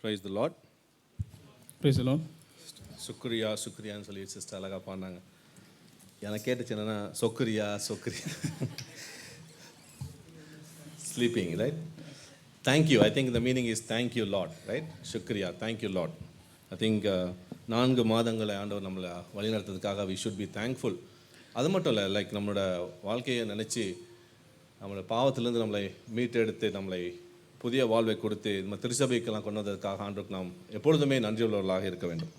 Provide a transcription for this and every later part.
Praise the Lord. Praise the Lord. சுக்ரியான்னு சொல்லி sister அழகாக பாடினாங்க. எனக்கு கேட்டுச்சு என்னன்னா சொக்ரியா sleeping, right? Thank you. I think the meaning is thank you Lord, right? சுக்ரியா, தேங்க்யூ லார்ட். ஐ திங்க் 4 மாதங்களை ஆண்டவர் நம்மளை வழிநடத்துறதுக்காக வி ஷுட் பி தேங்க்ஃபுல். அது மட்டும் இல்லை, லைக் நம்மளோட வாழ்க்கையை நினச்சி நம்மளோட பாவத்திலேருந்து நம்மளை மீட்டெடுத்து நம்மளை புதிய வாழ்வை கொடுத்து நம்ம திருச்சபைக்கெல்லாம் கொண்டு வந்ததுக்காக ஆண்டவருக்கு நாம் எப்பொழுதுமே நன்றியுள்ளவர்களாக இருக்க வேண்டும்.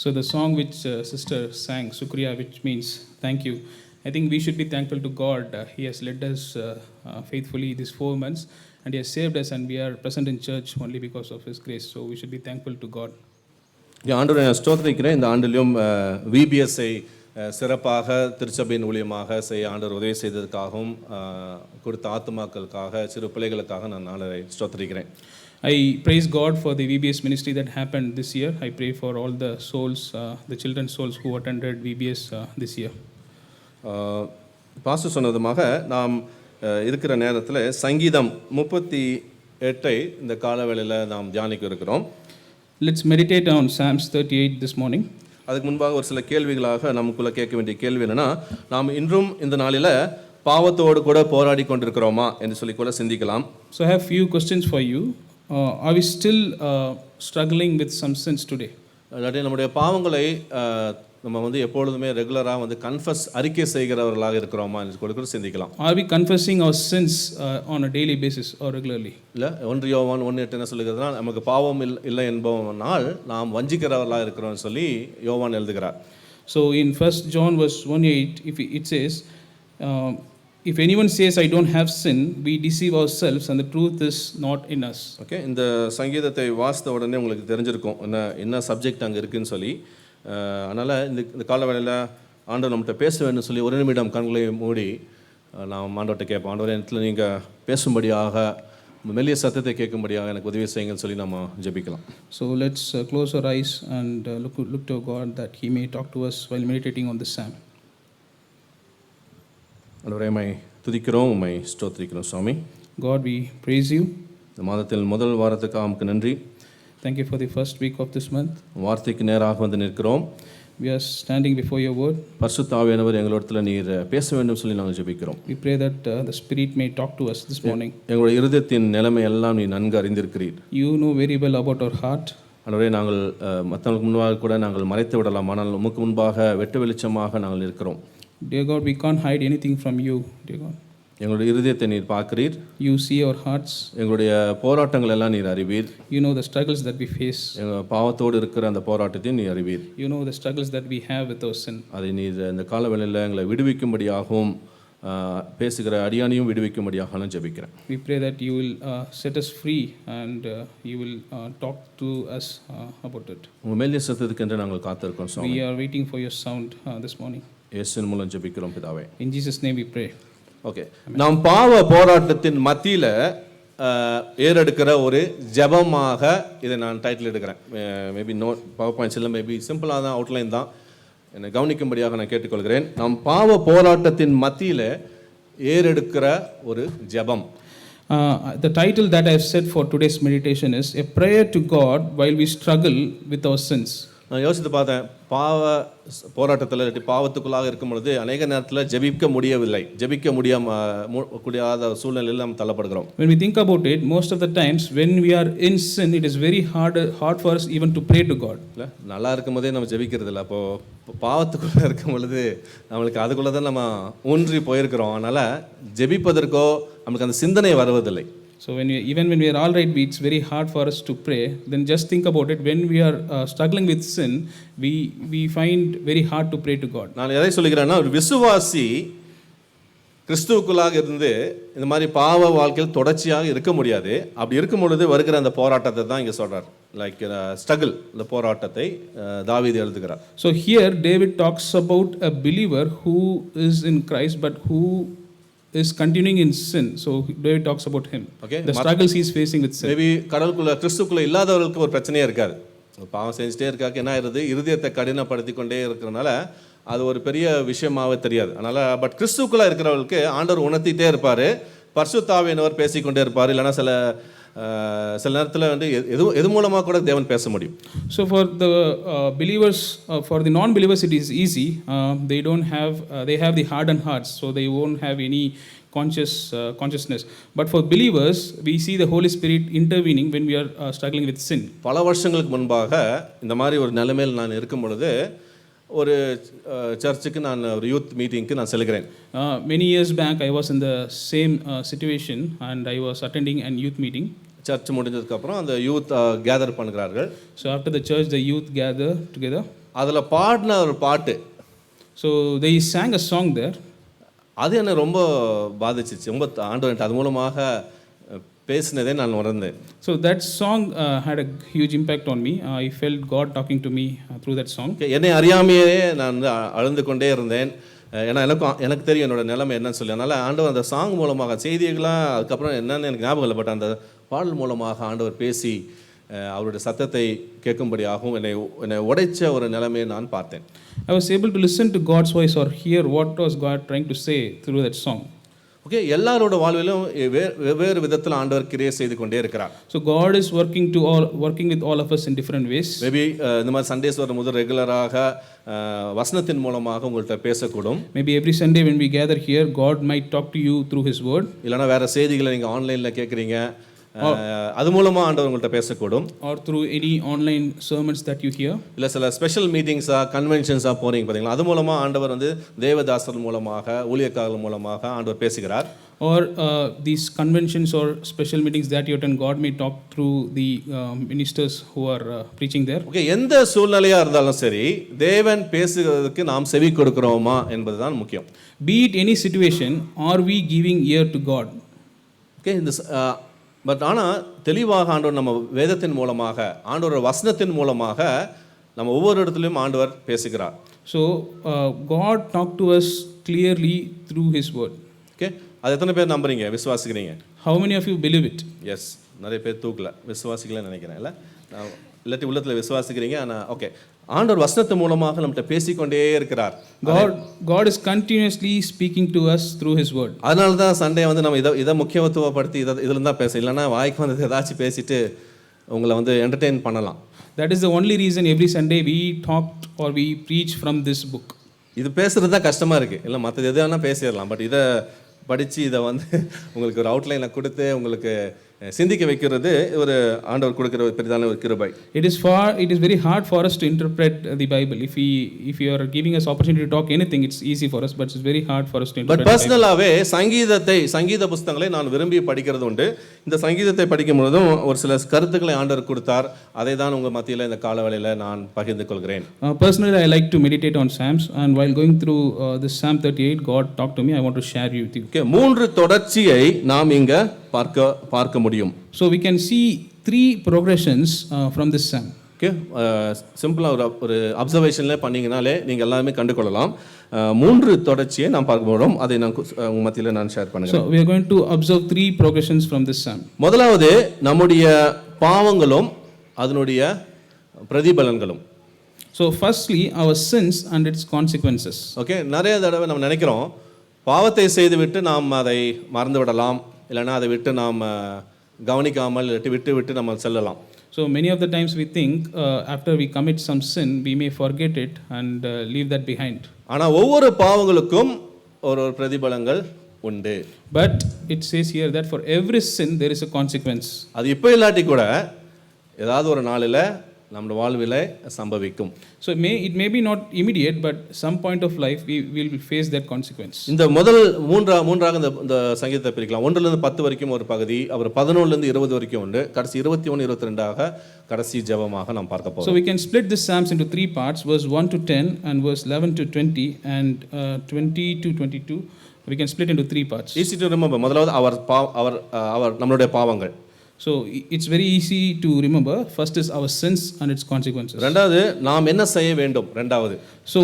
So the song which sister sang, Sukriya, which means thank you, I think we should be thankful to God. He has led us faithfully these 4 months and He has saved us, and we are present in church only because of His grace. So we should be thankful to God. ஆண்டவரை நான் ஸ்தோத்திரிக்கிறேன். இந்த ஆண்டிலும் VPSI சிறப்பாக திருச்சபையின் ஊழியமாக செய்ய ஆண்டவர் உதவி செய்ததுக்காகவும் கொடுத்த ஆத்துமாக்களுக்காக சிறு பிள்ளைகளுக்காக நான் நாளை ஸ்தோத்திரிக்கிறேன். I praise God for the VBS ministry that happened this year. I pray for all the souls, the children's souls who attended VBS this year. Pastor சொன்னதுமாக நாம் இருக்கிற நேரத்தில் சங்கீதம் 38 இந்த காலவேளையில் நாம் தியானிக்க இருக்கிறோம். Let's meditate on Psalms 38 this morning. அதுக்கு முன்பாக ஒரு சில கேள்விகளாக நமக்குள்ளே கேட்க வேண்டிய கேள்வி என்னென்னா, நாம் இன்றும் இந்த நாளில் பாவத்தோடு கூட போராடி கொண்டிருக்கிறோமா என்று சொல்லி கூட சிந்திக்கலாம். So I have few questions for you. Are we still struggling with some sins today? அதாவது நம்முடைய பாவங்களை நம்ம எப்பொழுதுமே ரெகுலராக கன்ஃபஸ் அறிக்கை செய்கிறவர்களாக இருக்கிறோமா என்று கூட சிந்திக்கலாம். Are we confessing our sins on a daily basis or regularly? இல்லை, 1 யோவான் 1:8 என்ன சொல்லுகிறதுனா, நமக்கு பாவம் இல்லை என்பவனால் நாம் வஞ்சிக்கிறவர்களாக இருக்கிறோம்னு சொல்லி யோவான் எழுதுகிறார். So in 1 John verse 1:8 it says, if anyone says I don't have sin, we deceive ourselves and the truth is not in us. Okay, இந்த சங்கீதத்தை வாசித்த உடனே உங்களுக்கு தெரிஞ்சிருக்கும் என்ன சப்ஜெக்ட் அங்கே இருக்குன்னு சொல்லி. அதனால் இந்த காலவேளையில் ஆண்டவர் நம்மகிட்ட பேச வேண்டும் சொல்லி ஒரு நிமிடம் கண்களை மூடி நாம் ஆண்டவர்கிட்ட கேட்போம். ஆண்டவர் இடத்துல நீங்கள் பேசும்படியாக மெல்லிய சத்தத்தை கேட்கும்படியாக எனக்கு உதவி செய்யுங்கன்னு சொல்லி நம்ம ஜெபிக்கலாம். So let's close our eyes and look to God that He may talk to us while meditating on this psalm. ஆண்டவரே, உம்மை துதிக்கிறோம், உம்மை ஸ்தோத்திரிக்கிறோம் சுவாமி. God, we praise you. இந்த மாதத்தில் முதல் வாரத்துக்கு நமக்கு நன்றி. Thank you for the first week of this month. வார்த்தைக்கு நேராக நிற்கிறோம். We are standing before your word. பரிசுத்த ஆவியானவர் எங்களிடத்தில் நீர் பேச வேண்டும் சொல்லி நாங்கள் ஜெபிக்கிறோம். We pray that the Spirit may talk to us this morning. எங்களுடைய இருதயத்தின் நிலைமை எல்லாம் நீ நன்கு அறிந்திருக்கிறீர். You know very well about our heart. ஆண்டவரே, நாங்கள் மற்றவங்களுக்கு முன்பாக கூட நாங்கள் மறைத்து விடலாம், ஆனால் உமக்கு முன்பாக வெட்ட வெளிச்சமாக நாங்கள் இருக்கிறோம். Dear God, we can't hide anything from you, dear God. எங்களுடைய இருதயத்தை நீர் பார்க்கிறீர். You see our hearts. எங்களுடைய போராட்டங்கள் எல்லாம் நீர் அறிவீர். You know the struggles that we face. எங்கள் பாவத்தோடு இருக்கிற அந்த போராட்டத்தை நீ அறிவீர். You know the struggles that we have with our sin. அதை நீர் இந்த காலவேளையில் எங்களை விடுவிக்கும்படியாகவும் பேசுகிற அடியானையும் விடுவிக்கும்படியாக நான் ஜெபிக்கிறேன். We pray that you will set us free and you will talk to us about it. உங்கள் மெல்லிய சத்தத்துக்கென்று நாங்கள் காத்திருக்கோம் சுவாமி. We are waiting for your sound this morning. இயேசுவின் மூலம் ஜெபிக்கிறோம் பிதாவே. In Jesus' name we pray. Okay, நாம் பாவ போராட்டத்தின் மத்தியில் ஏறெடுக்கிற ஒரு ஜெபமாக இதை நான் டைட்டில் எடுக்கிறேன். மேபி நோ பவர் பாயிண்ட்ஸ் இல்லை, மேபி சிம்பிளாக தான், அவுட்லைன் தான், என்னை கவனிக்கும்படியாக நான் கேட்டுக்கொள்கிறேன். நாம் பாவ போராட்டத்தின் மத்தியில் ஏறெடுக்கிற ஒரு ஜெபம். The title that I have set for today's meditation is A Prayer to God While We Struggle with Our Sins. நான் யோசித்து பார்த்தேன், பாவ போராட்டத்தில் பாவத்துக்குள்ளாக இருக்கும் பொழுது அநேக நேரத்தில் ஜெபிக்க முடியாத சூழ்நிலையில் நாம் தள்ளப்படுகிறோம். When we think about it, most of the times when we are in sin, it is very hard for us even to pray to God. இல்லை, நல்லா இருக்கும் போதே நம்ம ஜெபிக்கிறது இல்லை. அப்போது பாவத்துக்குள்ளே இருக்கும் பொழுது நம்மளுக்கு அதுக்குள்ளே தான் நம்ம ஊன்றி போயிருக்கிறோம். அதனால் ஜெபிப்பதற்கோ நமக்கு அந்த சிந்தனை வருவதில்லை. So even when we are all right, it's very hard for us to pray. Then just think about it. When we are struggling with sin, we find very hard to pray to God. நான் எதை சொல்லுகிறேன்னா, ஒரு விசுவாசி கிறிஸ்துவுக்குள்ளாக இருந்து இந்த மாதிரி பாவ வாழ்க்கையில் தொடர்ச்சியாக இருக்க முடியாது. அப்படி இருக்கும் பொழுது வருகிற அந்த போராட்டத்தை தான் இங்கே சொல்கிறார். லைக் ஸ்ட்ரகிள், இந்த போராட்டத்தை தாவீது எழுதுகிறார். So here David talks about a believer who is in Christ but who is continuing in sin. So David talks about him. Okay, the struggles he is facing with sin. Maybe கிறிஸ்துக்குள்ள இல்லாதவர்களுக்கு ஒரு பிரச்சனையே இருக்காது. பாவம் செஞ்சுட்டே இருக்காக்க என்ன ஆயிருது, இருதயத்தை கடினப்படுத்தி கொண்டே இருக்கிறதுனால அது ஒரு பெரிய விஷயமாவே தெரியாது. அதனால் பட் கிறிஸ்துக்குள்ளே இருக்கிறவர்களுக்கு ஆண்டவர் உணர்த்திட்டே இருப்பார், பரிசுத்த ஆவியானவர் பேசிக்கொண்டே இருப்பார். இல்லைனா சில சில நேரத்தில் வந்து எது மூலமாக கூட தேவன் பேச முடியும். So for the believers, for the non-believers, it is easy. They don't have, they have the hardened hearts, so they won't have any consciousness. But for believers, we see the Holy Spirit intervening when we are struggling with sin. பல வருஷங்களுக்கு முன்பாக இந்த மாதிரி ஒரு நிலைமையில் நான் இருக்கும் பொழுது ஒரு சர்ச்சுக்கு நான் ஒரு யூத் மீட்டிங்க்கு நான் செல்கிறேன். Many years back, I was in the same situation and I was attending an youth meeting. Church முடிஞ்சதுக்கப்புறம் அந்த யூத் கேதர் பண்ணுகிறார்கள். So after the church, the youth gather together. அதில் பாடின ஒரு பாட்டு, So they sang a song there. அது என்னை ரொம்ப பாதிச்சிச்சு. ரொம்ப ஆண்டவர் அது மூலமாக பேசினதே நான் உணர்ந்தேன். So that song had a huge impact on me. I felt God talking to me through that song. என்னை அறியாமையே நான் வந்து அழுந்து கொண்டே இருந்தேன். ஏன்னா எனக்கு தெரியும் என்னோட நிலைமை என்னன்னு சொல்லி. அதனால் ஆண்டவர் அந்த சாங் மூலமாக செய்திகளாக அதுக்கப்புறம் என்னன்னு எனக்கு ஞாபகம் இல்லை, பட் அந்த பாடல் மூலமாக ஆண்டவர் பேசி அவருடைய சத்தத்தை கேட்கும்படியாகவும் என்னை உடைச்ச ஒரு நிலைமையை நான் பார்த்தேன். I was able to listen to God's voice or hear what was God trying to say through that song. Okay, எல்லாரோட வாழ்விலும் வெவ்வேறு விதத்தில் ஆண்டவர் கிரியை செய்து கொண்டே இருக்கிறார். So God is working with all of us in different ways. Maybe இந்த மாதிரி சண்டேஸ் வரும்போது ரெகுலராக வசனத்தின் மூலமாக உங்கள்கிட்ட பேசக்கூடும். Maybe every Sunday when we gather here, God might talk to you through His word. இல்லைனா வேறு செய்திகளை நீங்கள் ஆன்லைனில் கேட்குறீங்க, அது மூலமாக ஆண்டவர் உங்கள்கிட்ட பேசக்கூடும். Or through any online sermons that you hear. இல்லை சில ஸ்பெஷல் மீட்டிங்ஸாக கன்வென்ஷன்ஸாக போகிறீங்க பார்த்தீங்களா, அது மூலமாக ஆண்டவர் வந்து தேவதாசர் மூலமாக ஊழியக்காரர்கள் மூலமாக ஆண்டவர் பேசுகிறார். Or these conventions or special meetings that you attend, God may talk through the ministers who are preaching there. Okay, எந்த சூழ்நிலையாக இருந்தாலும் சரி தேவன் பேசுகிறதுக்கு நாம் செவி கொடுக்கிறோமா என்பது தான் முக்கியம். Be it any situation, are we giving ear to God? Okay, இந்த பட் ஆனால் தெளிவாக ஆண்டவர் நம்ம வேதத்தின் மூலமாக ஆண்டவர் வசனத்தின் மூலமாக நம்ம ஒவ்வொரு இடத்துலையும் ஆண்டவர் பேசுகிறார். So God talked to us clearly through His word. Okay, அது எத்தனை பேர் நம்புறீங்க, விசுவாசிக்கிறீங்க? How many of you believe it? Yes, நிறைய பேர் தூக்கல விசுவாசிக்கலன்னு நினைக்கிறேன். இல்லை இல்லாட்டி உள்ளத்தில் விசுவாசிக்கிறீங்க. ஆனால் ஓகே, ஆண்டவர் வசனத்து மூலமாக நம்மகிட்ட பேசிக்கொண்டே இருக்கிறார். God is continuously speaking to us through His word. அதனால தான் சண்டே வந்து நம்ம இதை முக்கியத்துவப்படுத்தி இதில் தான் பேச, இல்லைன்னா வாய்க்கு வந்து ஏதாச்சும் பேசிட்டு உங்களை வந்து என்டர்டெயின் பண்ணலாம். That is the only reason every Sunday we talked or we preach from this book. இது பேசுகிறது தான் கஷ்டமாக இருக்குது. இல்லை மற்றது எது வேணால் பேசிடலாம், பட் இதை படித்து இதை வந்து உங்களுக்கு ஒரு அவுட்லைனை கொடுத்து உங்களுக்கு சிந்திக்க வைக்கிறது ஒரு ஆண்டவர் கொடுக்கிற ஒரு பெரிதான ஒரு கிருபை. It is very hard for us to interpret the Bible. If you are giving us opportunity to talk anything, it's easy for us, but it's very hard for us to interpret. But personally சங்கீத புத்தகங்களை நான் விரும்பி படிக்கிறது உண்டு. இந்த சங்கீதத்தை படிக்கும் பொழுதும் ஒரு சில கருத்துக்களை ஆண்டவர் கொடுத்தார். அதை தான் உங்கள் மத்தியில் இந்த காலவெளியில் நான் பகிர்ந்து கொள்கிறேன். Personally, I like to meditate on Psalms, and while going through this Psalm 38, God talked to me. I want to share with you. Okay, 3 தொடர்ச்சியை நாம் இங்க பார்க்க முடியும். So we can see 3 progressions from this psalm. Okay, சிம்பிளாக ஒரு அப்சர்வேஷன்ல பண்ணீங்கனாலே நீங்கள் எல்லாமே கண்டு கொள்ளலாம். 3 தொடர்ச்சியை நாம் பார்க்க போகிறோம். அதை நான் உங்கள் மத்தியில் நான் ஷேர் பண்ணுறேன். So we are going to observe 3 progressions from this psalm. முதலாவது நம்முடைய பாவங்களும் அதனுடைய பிரதிபலன்களும். So firstly, our sins and its consequences. Okay, நிறைய தடவை நம்ம நினைக்கிறோம் பாவத்தை செய்துவிட்டு நாம் அதை மறந்து விடலாம், இல்லைன்னா அதை விட்டு நாம் கவனிக்காமல் விட்டு நம்ம செல்லலாம். So many of the times we think after we commit some sin, we may forget it and leave that behind. ஆனால் ஒவ்வொரு பாவங்களுக்கும் ஒரு பிரதிபலங்கள் உண்டு. But it says here that for every sin there is a consequence. அது இப்போ இல்லாட்டி கூட ஏதாவது ஒரு நாளில் நம்ம வாழ்வில் சம்பவிக்கும். So it may be not immediate, but some point of life we will face that consequence. இந்த முதல் மூன்றாக இந்த சங்கீதத்தை பிரிக்கலாம். 1லிருந்து 10 வரைக்கும் ஒரு பகுதி, அப்புறம் 11லிருந்து 20 வரைக்கும் உண்டு, கடைசி 21 22ஆக கடைசி ஜெபமாக நாம் பார்க்க போறோம். So we can split this Psalms into 3 parts, verse 1 to 10 and verse 11 to 20 and 20 to 22. We can split into 3 parts. Easy to remember. முதலாவது அவர் நம்மளுடைய பாவங்கள். So it's very easy to remember. First is our sins and its consequences. ரெண்டாவது நாம் என்ன செய்ய வேண்டும். ரெண்டாவது. So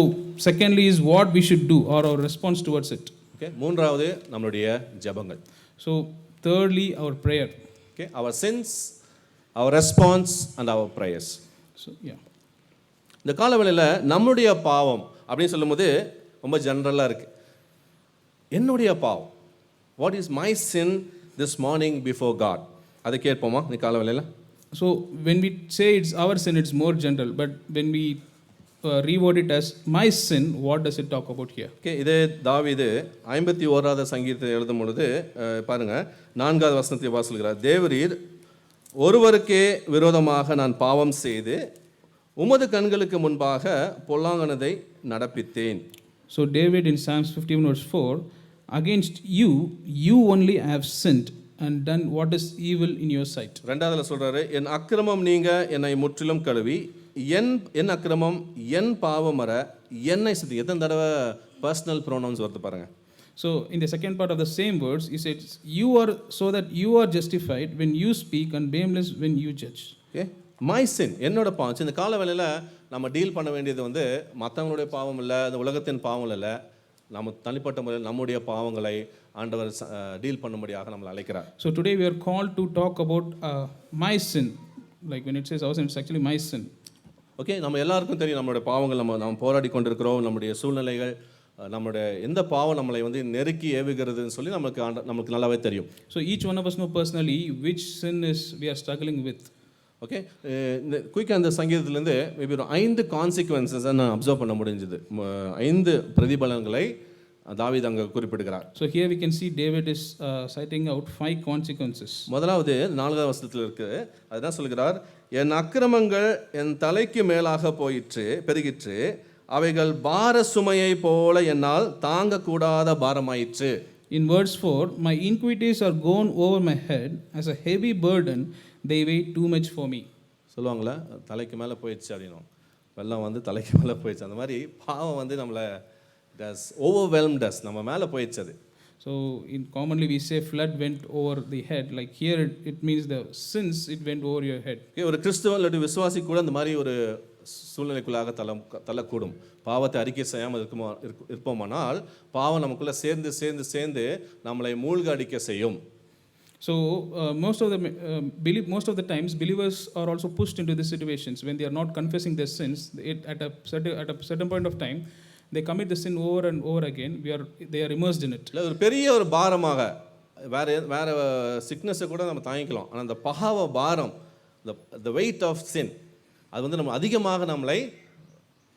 secondly is what we should do or our response towards it. Okay. மூன்றாவது நம்மளுடைய ஜெபங்கள். So thirdly our prayer. Okay. Our sins, our response and our prayers. So yeah. இந்த காலவெளியில் நம்முடைய பாவம் அப்படின்னு சொல்லும்போது ரொம்ப ஜெனரலாக இருக்கு. என்னுடைய பாவம். What is my sin this morning before God? அதை கேட்போமா நீ கால வேளையில்? So when we say it's our sin, it's more general. But when we reword it as my sin, what does it talk about here? Okay, இதே தாவீது 51வது சங்கீதத்தை எழுதும் பொழுது பாருங்க 4வது வசனத்தை வாசிக்கிறார். தேவரீர் ஒருவருக்கே விரோதமாக நான் பாவம் செய்து உமது கண்களுக்கு முன்பாக பொல்லாங்கனதை நடப்பித்தேன். So David in Psalms 51 verse 4, against you, you only have sinned and done what is evil in your sight. ரெண்டாவதுல சொல்றாரு, என் அக்கிரமம் நீங்க என்னை முற்றிலும் கழுவி என் அக்கிரமம் என் பாவம் வர என்னை சுத்தி. எத்தனை தடவை பர்சனல் ப்ரோனவுன்ஸ் வருது பாருங்க. So in the second part of the same words, he says, you are so that you are justified when you speak and blameless when you judge. Okay, my sin, என்னோட பாவம். இந்த கால வேளையில் நம்ம deal பண்ண வேண்டியது வந்து மற்றவங்களுடைய பாவம் இல்லை, அந்த உலகத்தின் பாவம் இல்லை, நம்ம தனிப்பட்ட முறையில் நம்முடைய பாவங்களை ஆண்டவர் டீல் பண்ணும்படியாக நம்மளை அழைக்கிறார். So today we are called to talk about my sin. Like when it says our sin, it's actually my sin. Okay, நம்ம எல்லாருக்கும் தெரியும் நம்மளுடைய பாவங்கள். நம்ம போராடி கொண்டிருக்கிறோம். நம்முடைய சூழ்நிலைகள், நம்மளுடைய எந்த பாவம் நம்மளை வந்து நெருக்கி ஏவுகிறதுன்னு சொல்லி நமக்கு நல்லாவே தெரியும். So each one of us know personally which sin is we are struggling with. Okay, இந்த குயிக்காக அந்த சங்கீதத்துலேருந்து மேபி ஒரு 5 கான்சிக்வன்சஸை நான் அப்சர்வ் பண்ண முடிஞ்சுது. 5 பிரதிபலன்களை தாவீது அங்கே குறிப்பிடுகிறார். So here we can see David is citing out 5 consequences. முதலாவது 4வது வசனத்தில் இருக்குது. அதுதான் சொல்கிறார், என் அக்கிரமங்கள் என் தலைக்கு மேலாக பெருகிற்று, அவைகள் பார சுமையை போல என்னால் தாங்கக்கூடாத பாரமாயிற்று. In verse 4, my iniquities are gone over my head as a heavy burden, they weigh too much for me. சொல்லுவாங்களே, தலைக்கு மேலே போயிடுச்சு அப்படின்னும், வெள்ளம் வந்து தலைக்கு மேலே போயிடுச்சு. அந்த மாதிரி பாவம் வந்து நம்மளை does overwhelmed us, நம்ம மேலே போயிடுச்சு அது. So in commonly we say flood went over the head. Like here it means the sins, it went over your head. ஒரு கிறிஸ்துவ அல்லது விசுவாசி கூட அந்த மாதிரி ஒரு சூழ்நிலைக்குள்ளாக தள்ளக்கூடும். பாவத்தை அறிக்கை செய்யாமல் இருப்போமானால் பாவம் நமக்குள்ளே சேர்ந்து நம்மளை மூழ்க அடிக்க செய்யும். So most of the times believers are also pushed into these situations when they are not confessing their sins. At a certain point of time they commit the sin over and over again. They are immersed in it. ஒரு பெரிய ஒரு பாரமாக வேற சிக்னஸை கூட நம்ம தாங்கிக்கலாம். ஆனால் அந்த பாவ பாரம், the weight of sin, அது வந்து நம்ம அதிகமாக நம்மளை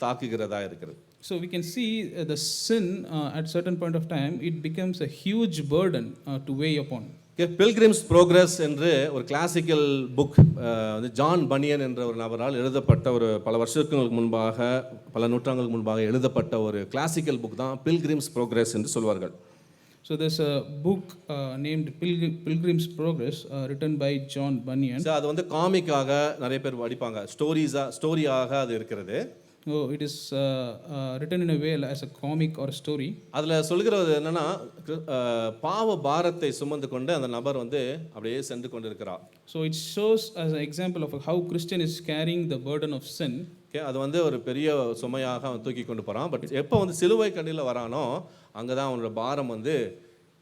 தாக்குகிறதா இருக்கிறது. So we can see the sin at certain point of time it becomes a huge burden to weigh upon. Pilgrims progress என்று ஒரு கிளாசிக்கல் புக் வந்து ஜான் பனியன் என்ற ஒரு நபரால் எழுதப்பட்ட ஒரு பல வருஷங்களுக்கு முன்பாக, பல நூற்றாண்டுகளுக்கு முன்பாக எழுதப்பட்ட ஒரு கிளாசிக்கல் புக் தான் பில்கிரிம்ஸ் ப்ரோக்ரஸ் என்று சொல்வார்கள். So there's a book named Pilgrim's Progress written by John Bunyan. அது வந்து காமிக்காக நிறைய பேர் படிப்பாங்க, ஸ்டோரியாக அது இருக்கிறது. Oh, it is written in a way as a comic or a story. அதில் சொல்கிறது என்னன்னா, பாவ பாரத்தை சுமந்து கொண்டு அந்த நபர் வந்து அப்படியே சென்று கொண்டு இருக்கிறார். So it shows as an example of how Christian is carrying the burden of sin. Okay, அது வந்து ஒரு பெரிய சுமையாக அவன் தூக்கி கொண்டு போகிறான். பட் எப்போ வந்து சிலுவை கண்டியில் வரானோ அங்கே தான் அவனோட பாரம் வந்து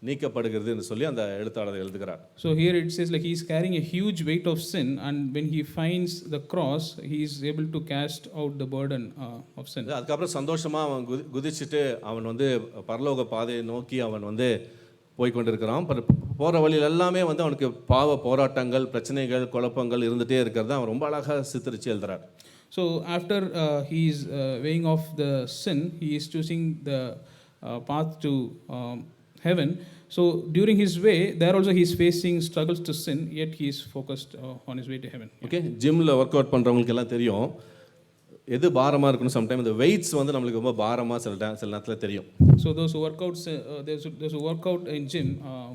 நீக்கப்படுகிறது என்று சொல்லி அந்த எழுத்தாளர் எழுதுகிறார். So here it says like he is carrying a huge weight of sin, and when he finds the cross he is able to cast out the burden of sin. அதுக்கப்புறம் சந்தோஷமாக அவன் குதிச்சுட்டு அவன் வந்து பரலோக பாதையை நோக்கி அவன் வந்து போய் கொண்டிருக்கிறான். போகிற வழியில் எல்லாமே வந்து அவனுக்கு பாவ போராட்டங்கள், பிரச்சனைகள், குழப்பங்கள் இருந்துகிட்டே இருக்கிறது அவன் ரொம்ப அழகாக சித்தரித்து எழுதுறார். So after he is weighing off the sin, he is choosing the path to heaven. So during his way there also he is facing struggles to sin, yet he is focused on his way to heaven. Okay, ஜிம்மில் work out பண்ணுறவங்களுக்கு எல்லாம் தெரியும் எது பாரமாக இருக்குன்னு. Sometime இந்த weights வந்து நம்மளுக்கு ரொம்ப பாரமாக சில நேரத்தில் தெரியும். So those who work out in gym,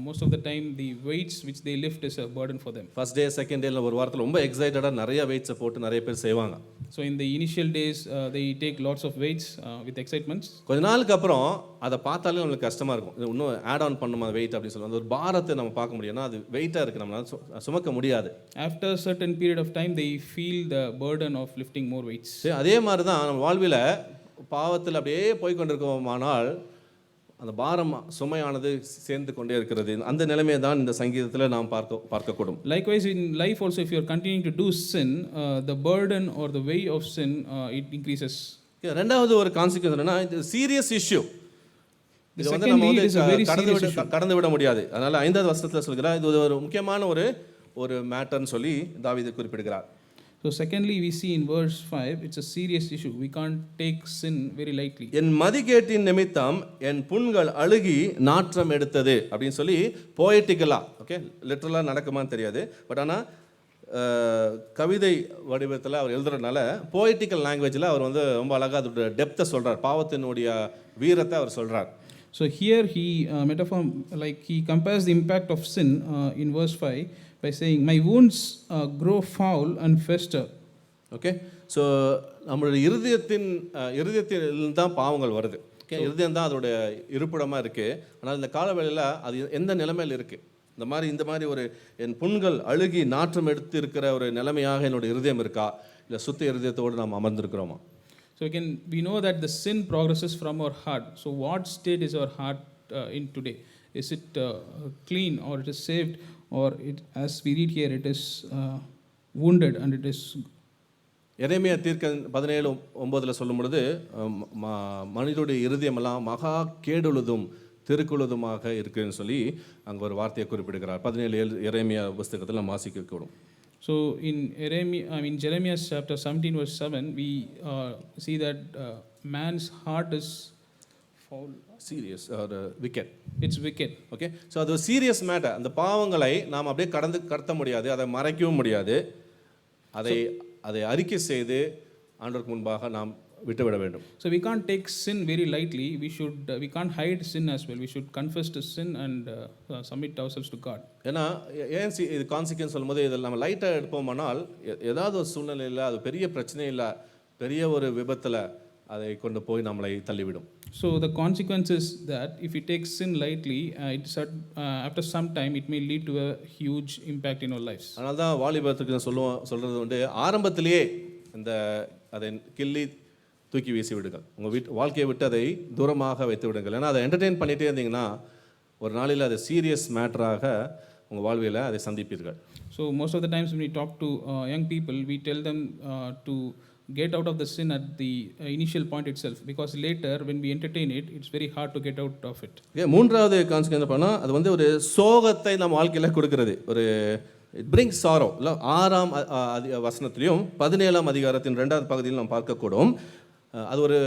most of the time the weights which they lift is a burden for them. First day, second டேல ஒரு வாரத்தில் ரொம்ப எக்ஸைட்டடாக நிறைய வெயிட்ஸை போட்டு நிறைய பேர் செய்வாங்க. So in the initial days they take lots of weights with excitements. கொஞ்ச நாளுக்கு அப்புறம் அதை பார்த்தாலே நம்மளுக்கு கஷ்டமாக இருக்கும். இன்னும் ஆட் ஆன் பண்ணுமா வெயிட் அப்படின்னு சொல்லுவாங்க. ஒரு பாரத்தை நம்ம பார்க்க முடியும்னா அது வெயிட்டாக இருக்குது, நம்மளால சுமக்க முடியாது. After a certain period of time they feel the burden of lifting more weights. அதே மாதிரி தான் நம்ம வாழ்வில் பாவத்தில் அப்படியே போய் கொண்டிருக்கோமானால் அந்த பாரம் சுமையானது சேர்ந்து கொண்டே இருக்கிறது. அந்த நிலைமையை தான் இந்த சங்கீதத்தில் நாம் பார்க்கக்கூடும். Likewise in life also, if you are continuing to do sin, the burden or the weight of sin it increases. ரெண்டாவது ஒரு கான்சிக்வன்ஸ் என்னன்னா, இது சீரியஸ் இஷ்யூ. இது வந்து நம்ம வந்து கடந்து விட முடியாது. அதனால 5வது வசனத்தில் சொல்கிறார், இது ஒரு முக்கியமான ஒரு ஒரு மேட்டர்னு சொல்லி தாவீது குறிப்பிடுகிறார். So secondly, we see in verse 5, it's a serious issue. We can't take sin very lightly. என் மதிகேட்டின் நிமித்தம் என் புண்கள் அழுகி நாற்றம் எடுத்தது அப்படின்னு சொல்லி போயட்டிக்கலாக, ஓகே, லிட்டரலாக நடக்குமான்னு தெரியாது, பட் ஆனால் கவிதை வடிவத்தில் அவர் எழுதுறதுனால போயட்டிக்கல் லாங்குவேஜில் அவர் வந்து ரொம்ப அழகாக அதோட டெப்த்தை சொல்கிறார், பாவத்தினுடைய வீரத்தை அவர் சொல்கிறார். So here he he compares the impact of sin in verse 5 by saying, my wounds grow foul and fester. Okay, so நம்மளுடைய இருதயத்தில் தான் பாவங்கள் வருது. ஓகே, இருதயம் தான் அதோடைய இருப்பிடமாக இருக்குது. ஆனால் இந்த காலவேளையில் அது எந்த நிலைமையில் இருக்குது, இந்த மாதிரி ஒரு என் புண்கள் அழுகி நாற்றம் எடுத்து இருக்கிற ஒரு நிலைமையாக என்னோட இருதயம் இருக்கா, இல்லை சுத்த இருதயத்தோடு நாம் அமர்ந்திருக்கிறோமா? So we know that the sin progresses from our heart. So what state is our heart in today? Is it clean, or it is saved, or it, as we read here, it is wounded and it is. எரேமியா தீர்க்கன் 17:9 சொல்லும் பொழுது மனிதனுடைய இருதயமெல்லாம் மகா கேடுள்ளதும் திருக்குள்ளதுமாக இருக்குன்னு சொல்லி அங்கே ஒரு வார்த்தையை குறிப்பிடுகிறார். 17 எரேமியா புஸ்தகத்தில் நம்ம வாசிக்கக்கூடும். So in Jeremiah chapter 17 verse 7, we see that man's heart is foul, serious or wicked. It's wicked. Okay, so அது ஒரு சீரியஸ் மேட்டர். அந்த பாவங்களை நாம் அப்படியே கடத்த முடியாது, அதை மறைக்கவும் முடியாது. அதை அறிக்கை செய்து ஆண்டவருக்கு முன்பாக நாம் விட்டுவிட வேண்டும். So we can't take sin very lightly. We can't hide sin as well. We should confess to sin and submit ourselves to God. ஏன்னா ஏன் இது கான்சிக்வன்ஸ் சொல்லும்போது இதில் நம்ம லைட்டாக எடுப்போமானால் ஏதாவது ஒரு சூழ்நிலையில் அது பெரிய பிரச்சனை இல்லை, பெரிய ஒரு விபத்தில் அதை கொண்டு போய் நம்மளை தள்ளிவிடும். So the consequence is that if we take sin lightly, after some time it may lead to a huge impact in our lives. அதனால தான் வாலிபத்துக்கு சொல்கிறது வந்து ஆரம்பத்திலேயே அதை கிள்ளி தூக்கி வீசி விடுங்கள், உங்கள் வாழ்க்கையை விட்டு அதை தூரமாக வைத்து விடுங்கள். ஏன்னா அதை என்டர்டெயின் பண்ணிகிட்டே இருந்தீங்கன்னா ஒரு நாளில் அது சீரியஸ் மேட்டராக உங்கள் வாழ்வில் அதை சந்திப்பீர்கள். So most of the times when we talk to young people, we tell them to get out of the sin at the initial point itself, because later when we entertain it, it's very hard to get out of it. மூன்றாவது consequence பண்ணால் அது வந்து ஒரு சோகத்தை நம்ம வாழ்க்கையில் கொடுக்கிறது. ஒரு இட் பிரிங்ஸ் சாரோ. இல்லை 6ஆம் வசனத்திலையும் 17ஆம் அதிகாரத்தின் 2வது பகுதியில் நாம் பார்க்கக்கூடும். அது ஒரு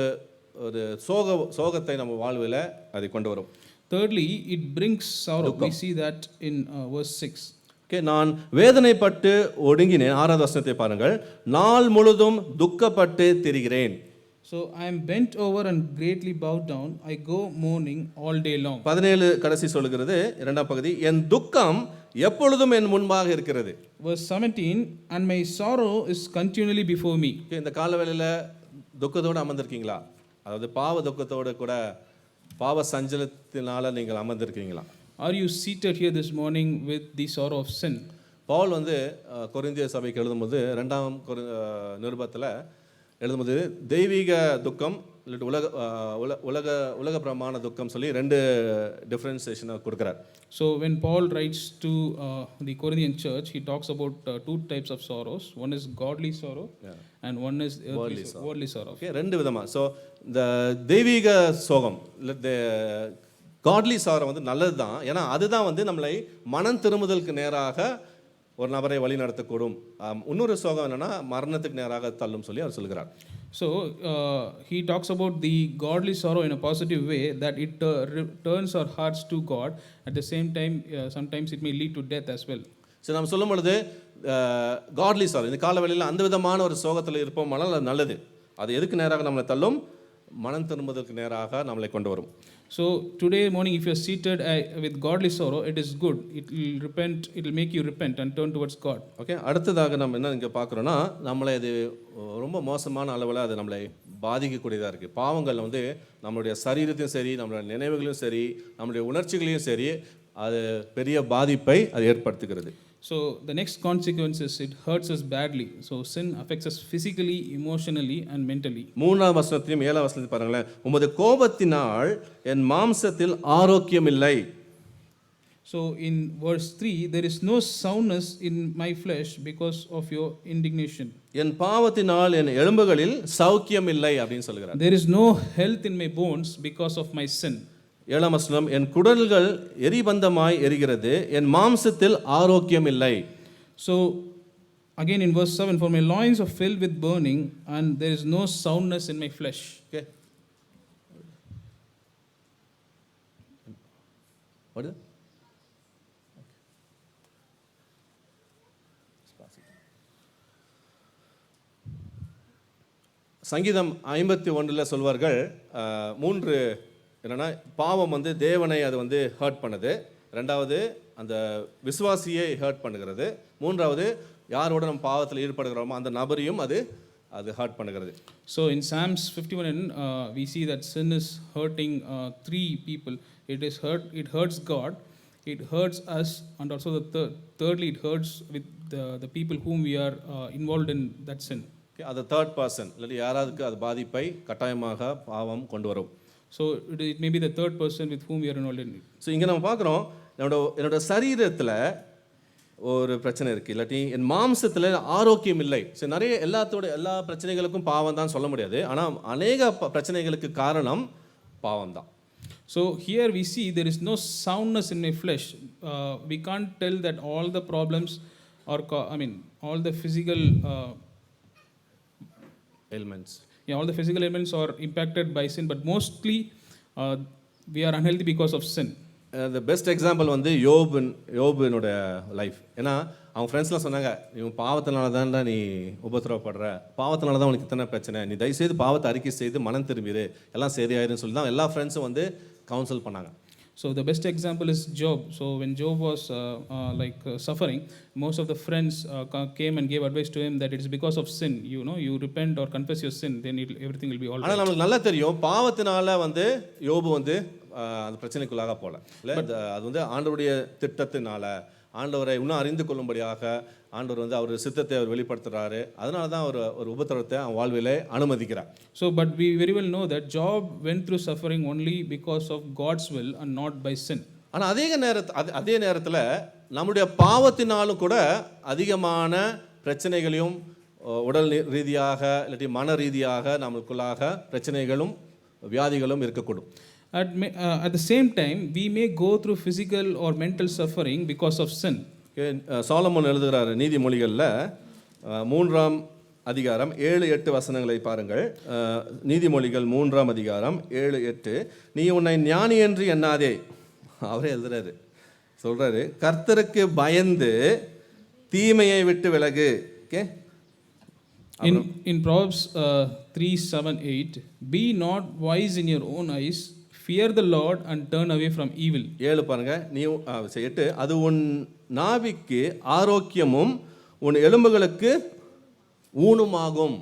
சோகத்தை நம்ம வாழ்வில் அதை கொண்டு வரும். Thirdly, it brings sorrow. We see that in verse 6. Okay, நான் வேதனைப்பட்டு ஒடுங்கினேன். 6வது வசனத்தை பாருங்கள், நாள் முழுதும் துக்கப்பட்டு திரிகிறேன். So I am bent over and greatly bowed down. I go mourning all day long. 17 கடைசி சொல்லுகிறது 2ஆம் பகுதி, என் துக்கம் எப்பொழுதும் என் முன்பாக இருக்கிறது. Verse 17, and my sorrow is continually before me. இந்த காலவேளையில் துக்கத்தோடு அமர்ந்திருக்கீங்களா? அதாவது பாவ துக்கத்தோடு கூட பாவ சஞ்சலத்தினால நீங்கள் அமர்ந்திருக்கீங்களா? Are you seated here this morning with the sorrow of sin? Pavul வந்து கொரிந்திய சபைக்கு எழுதும்போது 2ஆம் நிருபத்தில் எழுதும்போது தெய்வீக துக்கம் இல்லாட்டி உலக பிரமான துக்கம் சொல்லி 2 டிஃப்ரென்சியேஷனை கொடுக்குறார். So when Paul writes to the Corinthian church, he talks about 2 types of sorrows. One is godly sorrow, and one is worldly sorrow. Okay, 2 விதமா. ஸோ இந்த தெய்வீக சோகம் இல்லை காட்லி சாரம் வந்து நல்லது தான். ஏன்னா அதுதான் வந்து நம்மளை மனம் திரும்புதலுக்கு நேராக ஒரு நபரை வழி நடத்தக்கூடும். இன்னொரு சோகம் என்னன்னா மரணத்துக்கு நேராக தள்ளும் சொல்லி அவர் சொல்கிறார். So he talks about the godly sorrow in a positive way, that it turns our hearts to God. At the same time, sometimes it may lead to death as well. So நம்ம சொல்லும் பொழுது காட்லி சாரம் இந்த காலவெளியில் அந்த விதமான ஒரு சோகத்தில் இருப்போமானால் அது நல்லது. அது எதுக்கு நேராக நம்மளை தள்ளும்? மனம் திரும்புவதற்கு நேராக நம்மளை கொண்டு வரும். So today morning, if you are seated with godly sorrow, it is good. It will make you repent and turn towards God. Okay, அடுத்ததாக நம்ம என்ன இங்கே பார்க்குறோன்னா, நம்மளை அது ரொம்ப மோசமான அளவில் அது நம்மளை பாதிக்கக்கூடியதாக இருக்குது. பாவங்கள் வந்து நம்மளுடைய சரீரத்தையும் சரி, நம்மளுடைய நினைவுகளையும் சரி, நம்மளுடைய உணர்ச்சிகளையும் சரி, அது பெரிய பாதிப்பை அது ஏற்படுத்துகிறது. So the next consequence is it hurts us badly. So sin affects us physically, emotionally and mentally. 3ஆம் வசனத்திலும் 7ஆம் வசனத்தையும் பாருங்களேன், உமது கோபத்தினால் என் மாம்சத்தில் ஆரோக்கியம் இல்லை. So in verse 3, there is no soundness in my flesh because of your indignation. என் பாவத்தினால் என் எலும்புகளில் சௌக்கியம் இல்லை அப்படின்னு சொல்கிறார். There is no health in my bones because of my sin. 7ஆம் வசனம், என் குடல்கள் எரிபந்தமாய் எரிகிறது, என் மாம்சத்தில் ஆரோக்கியம் இல்லை. So, again in verse 7, for my loins are filled with burning, and there is no soundness in my flesh. Okay. What is it? சங்கீதம் 51 சொல்வார்கள் மூன்று என்னன்னா பாவம் வந்து தேவனை அது வந்து ஹர்ட் பண்ணுது, ரெண்டாவது அந்த விசுவாசியை ஹர்ட் பண்ணுகிறது, மூன்றாவது யாரோட நம்ம பாவத்தில் ஈடுபடுகிறோமோ அந்த நபரையும் அது ஹர்ட் பண்ணுகிறது. So in Psalms 51 we see that sin is hurting three people. It hurts God, it hurts us, and also thirdly it hurts with the people whom we are involved in that sin. அது third person இல்லாட்டி யாராவதுக்கு அது பாதிப்பை கட்டாயமாக பாவம் கொண்டு வரும். So it may be the third person with whom we are involved in it. So இங்கே நம்ம பார்க்குறோம் என்னோட சரீரத்தில் ஒரு பிரச்சனை இருக்குது, இல்லாட்டி என் மாம்சத்தில் ஆரோக்கியம் இல்லை. ஸோ நிறைய எல்லா பிரச்சனைகளுக்கும் பாவம் தான் சொல்ல முடியாது, ஆனால் அநேக பிரச்சனைகளுக்கு காரணம் பாவம் தான். So here we see there is no soundness in my flesh. We can't tell that all the problems are, all the physical ailments. Yeah, all the physical ailments are impacted by sin, but mostly we are unhealthy because of sin. The best example வந்து யோபுனோட life. ஏன்னா அவங்க ஃப்ரெண்ட்ஸ்லாம் சொன்னாங்க, இவன் பாவத்தினால தான்டா நீ உபத்திரவப்படுற, பாவத்தினால தான் உனக்கு இத்தனை பிரச்சனை, நீ தயவுசெய்து பாவத்தை அறிக்கை செய்து மனம் திரும்பிடு, எல்லாம் சரியாயிருன்னு சொல்லி தான் எல்லா ஃப்ரெண்ட்ஸும் வந்து கவுன்சில் பண்ணாங்க. So the best example is Job. So when Job was suffering, most of the friends came and gave advice to him that it is because of sin. You repent or confess your sin, then everything will be all right. ஆனால் நமக்கு நல்லா தெரியும் பாவத்தினால வந்து யோபு வந்து அந்த பிரச்சனைக்குள்ளாக போகல இல்லை, அது வந்து ஆண்டவருடைய திட்டத்தினால ஆண்டவரை இன்னும் அறிந்து கொள்ளும்படியாக ஆண்டவர் வந்து அவர் சித்தத்தை அவர் வெளிப்படுத்துகிறாரு, அதனால தான் ஒரு உபத்திரவத்தை அவன் வாழ்விலே அனுமதிக்கிறார். So but we very well know that Job went through suffering only because of God's will and not by sin. ஆனால் அதே நேரத்தில் நம்முடைய பாவத்தினாலும் கூட அதிகமான பிரச்சனைகளையும் உடல் ரீதியாக இல்லாட்டி மன ரீதியாக நமக்குள்ளாக பிரச்சனைகளும் வியாதிகளும் இருக்கக்கூடும். At the same time, we may go through physical or mental suffering because of sin. Solomon எழுதுகிறார் நீதிமொழிகளில் 3ஆம் அதிகாரம் 7-8 வசனங்களை பாருங்கள். நீதிமொழிகள் 3ஆம் அதிகாரம் 7-8, நீ உன்னை ஞானி என்று எண்ணாதே, அவரே எழுதுறாரு, சொல்றாரு, கர்த்தருக்கு பயந்து தீமையை விட்டு விலகு. Okay, in Proverbs 3:7-8, be not wise in your own eyes, fear the Lord and turn away from evil. 7 பாருங்க, நீ 8, அது உன் நாவிக்கு ஆரோக்கியமும் உன் எலும்புகளுக்கு ஊனுமாகும்.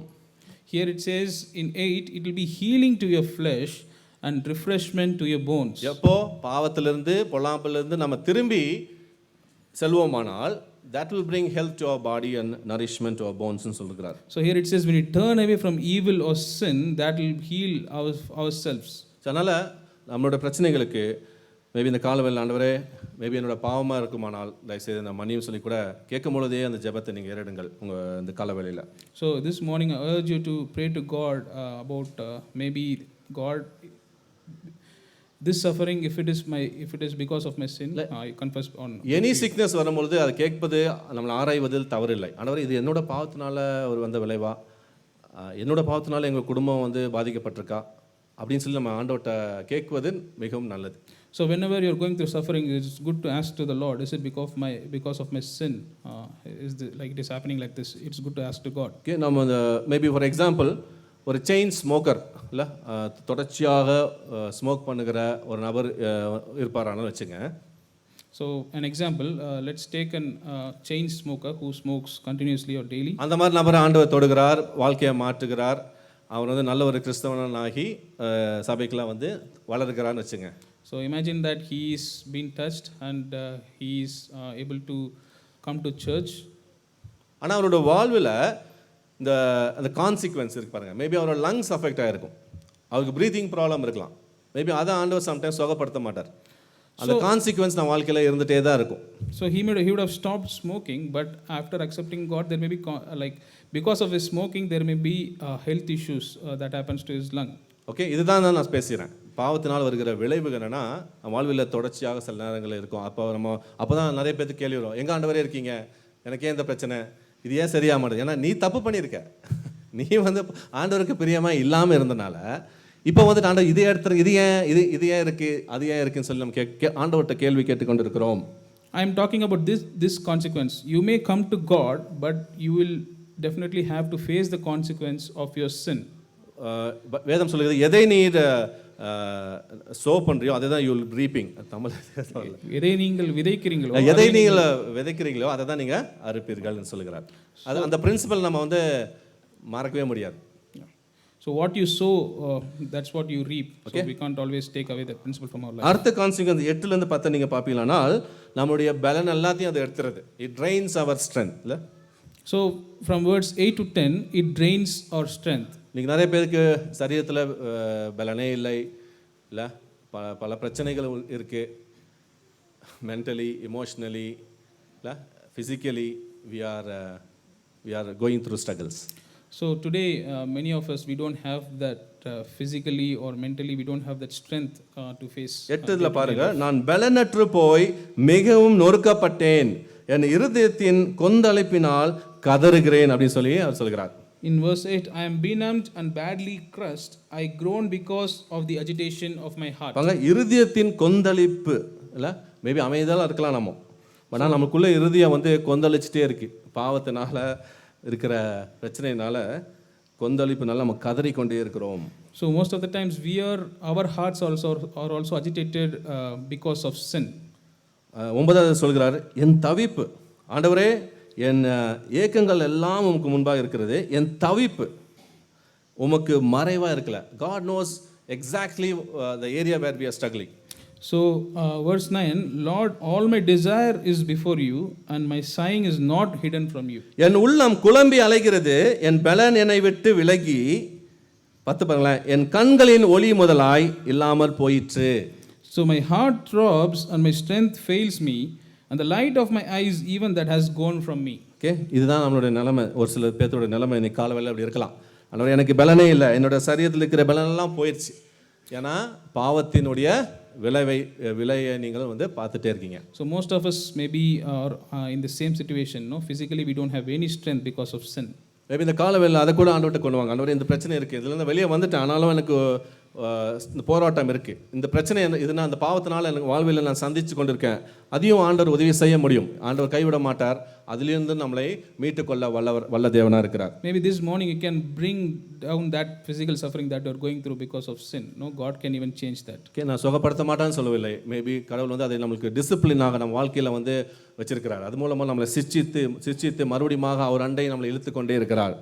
Here it says in 8, it will be healing to your flesh and refreshment to your bones. எப்போ பாவத்திலிருந்து பொல்லாப்பிலிருந்து நம்ம திரும்பி செல்வோமானால் that will bring health to our body and nourishment to our bones ன்னு சொல்றார். So here it says when you turn away from evil or sin, that will heal ourselves. அதனால நம்மளோட பிரச்சனைகளுக்கு maybe இந்த காலவேளை ஆண்டவரே மேபி என்னோட பாவமாக இருக்குமானால் தயவுசெய்து நான் மன்னியும் சொல்லி கூட கேட்கும் பொழுதே அந்த ஜெபத்தை நீங்கள் ஏறிடுங்கள் உங்கள் இந்த காலவேளையில். So this morning I urge you to pray to God about maybe God, this suffering, if it is because of my sin, I confess on. Any sickness வரும்பொழுது அதை கேட்பது நம்மளை ஆராய்வதில் தவறில்லை. ஆண்டவரே இது என்னோட பாவத்தினால ஒரு வந்த விளைவா, என்னோட பாவத்தினால எங்கள் குடும்பம் வந்து பாதிக்கப்பட்டிருக்கா அப்படின்னு சொல்லி நம்ம ஆண்டவர்கிட்ட கேட்குவது மிகவும் நல்லது. So whenever you are going through suffering, it's good to ask to the Lord, is it because of my sin, it is happening like this? It's good to ask to God. Okay, நம்ம maybe for example ஒரு chain smoker இல்லை, தொடர்ச்சியாக smoke பண்ணுகிற ஒரு நபர் இருப்பாரான்னு வச்சுங்க. So an example, let's take an chain smoker who smokes continuously or daily. அந்த மாதிரி நபரை ஆண்டவர் தொடுகிறார், வாழ்க்கையை மாற்றுகிறார், அவர் வந்து நல்ல ஒரு கிறிஸ்தவனாகி சபைக்கெல்லாம் வந்து வளர்கிறான்னு வச்சுங்க. So imagine that he is being touched and he is able to come to church. ஆனால் அவரோட வாழ்வில் அந்த கான்சிக்வன்ஸ் இருக்கு பாருங்க, மேபி அவரோட லங்ஸ் அஃபெக்ட் ஆகிருக்கும், அவருக்கு ப்ரீத்திங் ப்ராப்ளம் இருக்கலாம், மேபி அதை ஆண்டவர் சம்டைம்ஸ் சுகப்படுத்த மாட்டார், அந்த கான்சிக்வன்ஸ் நம்ம வாழ்க்கையில் இருந்துகிட்டே தான் இருக்கும். So he would have stopped smoking, but after accepting God, there may be because of his smoking, there may be health issues that happens to his lung. Okay, இதுதான் நான் பேசுகிறேன். பாவத்தினால் வருகிற விளைவுகள் என்னன்னா வாழ்வில் தொடர்ச்சியாக சில நேரங்களில் இருக்கும். அப்போ தான் நிறைய பேருக்கு கேள்வி வரும், எங்கே ஆண்டவரே இருக்கீங்க, எனக்கே இந்த பிரச்சனை, இது ஏன் சரியாக மாட்டேது? ஏன்னா நீ தப்பு பண்ணியிருக்க. நீ வந்து ஆண்டவருக்கு பிரியமாக இல்லாமல் இருந்தனால இப்போ வந்துட்டு ஆண்டவர் இதே எடுத்துரு, இது ஏன் இருக்குது, அது ஏன் இருக்குன்னு சொல்லி நம்ம ஆண்டவர்கிட்ட கேள்வி கேட்டுக்கொண்டு இருக்கிறோம். I am talking about this consequence. You may come to God, but you will definitely have to face the consequence of your sin. வேதம் சொல்லுகிறது, எதை நீர் சோ பண்றியோ அதை தான் யூ வில் ரீப்பிங். தமிழ் எதை நீங்கள் விதைக்கிறீங்களோ, எதை நீங்கள் விதைக்கிறீங்களோ அதை தான் நீங்கள் அறுப்பீர்கள்னு சொல்லுகிறார். அது அந்த பிரின்சிபல் நம்ம வந்து மறக்கவே முடியாது. So what you sow, that's what you reap. So we can't always take away that principle from our life. அடுத்த கான்சிக்வன்ஸ் 8லேருந்து 10 நீங்கள் பார்ப்பீங்களானால் நம்முடைய பலன் எல்லாத்தையும் அது எடுத்துறது. It drains our strength. இல்லை, so from verse 8 to 10 it drains our strength. நீங்கள் நிறைய பேருக்கு சரீரத்தில் பலனே இல்லை, இல்லை பல பிரச்சனைகள் இருக்குது. மென்டலி, எமோஷ்னலி, இல்லை physically we are going through struggles. So today many of us, we don't have that physically or mentally, we don't have that strength to face. 8ல பாருங்க, நான் பலனற்று போய் மிகவும் நொறுக்கப்பட்டேன், என் இருதயத்தின் கொந்தளிப்பினால் கதறுகிறேன் அப்படின்னு சொல்லி அவர் சொல்கிறார். In verse 8, I am benumbed and badly crushed, I groan because of the agitation of my heart. பாருங்க, இருதயத்தின் கொந்தளிப்பு. இல்லை, மேபி அமைதியாக இருக்கலாம் நம்ம, ஆனால் நமக்குள்ள இருதயம் வந்து கொந்தளிச்சுட்டே இருக்கு. பாவத்தினால இருக்கிற பிரச்சனையினால, கொந்தளிப்புனால நம்ம கதறிக்கொண்டே இருக்கிறோம். So most of the times our hearts are also agitated because of sin. 9வது சொல்கிறார், என் தவிப்பு, ஆண்டவரே என் ஏக்கங்கள் எல்லாம் உமக்கு முன்பாக இருக்கிறது, என் தவிப்பு உமக்கு மறைவாக இருக்கல. God knows exactly the area where we are struggling. So verse 9, Lord, all my desire is before you and my sighing is not hidden from you. என் உள்ளம் குழம்பி அலைகிறது, என் பலன் என்னை விட்டு விலகி, 10 பாருங்களேன், என் கண்களின் ஒளி முதலாய் இல்லாமல் போயிற்று. So my heart throbs and my strength fails me and the light of my eyes even that has gone from me. Okay, இதுதான் நம்மளுடைய நிலைமை. ஒரு சில பேர்த்தோட நிலைமை இன்னைக்கு காலவேளை அப்படி இருக்கலாம். ஆனால் எனக்கு பலனே இல்லை, என்னோட சரீரத்தில் இருக்கிற பலனெல்லாம் போயிடுச்சு. ஏன்னா பாவத்தினுடைய விலையை நீங்கள் வந்து பார்த்துட்டே இருக்கீங்க. So most of us maybe are in the same situation, no, physically we don't have any strength because of sin. Maybe இந்த காலவேளை அதை கூட ஆண்டவர்கிட்ட கொண்டு வாங்க. ஆண்டவரே இந்த பிரச்சனை இருக்குது, இதுலேருந்து வெளியே வந்துட்டேன், ஆனாலும் எனக்கு இந்த போராட்டம் இருக்குது, இந்த பிரச்சனை இது நான் அந்த பாவத்தினால எனக்கு வாழ்வில் நான் சந்தித்து கொண்டிருக்கேன், அதையும் ஆண்டவர் உதவி செய்ய முடியும். ஆண்டவர் கைவிட மாட்டார், அதிலிருந்து நம்மளை மீட்டுக்கொள்ள வல்ல தேவனாக இருக்கிறார். Maybe this morning you can bring down that physical suffering that you are going through because of sin. No, God can even change that. Okay, நான் சுகப்படுத்த மாட்டான்னு சொல்லவில்லை. மேபி கடவுள் வந்து அதை நம்மளுக்கு டிசிப்ளினாக நம்ம வாழ்க்கையில் வந்து வச்சிருக்கிறார். அது மூலமாக நம்மளை சிர்ச்சித்து மறுபடியும் அவர் அண்டை நம்மளை இழுத்து கொண்டே இருக்கிறார்.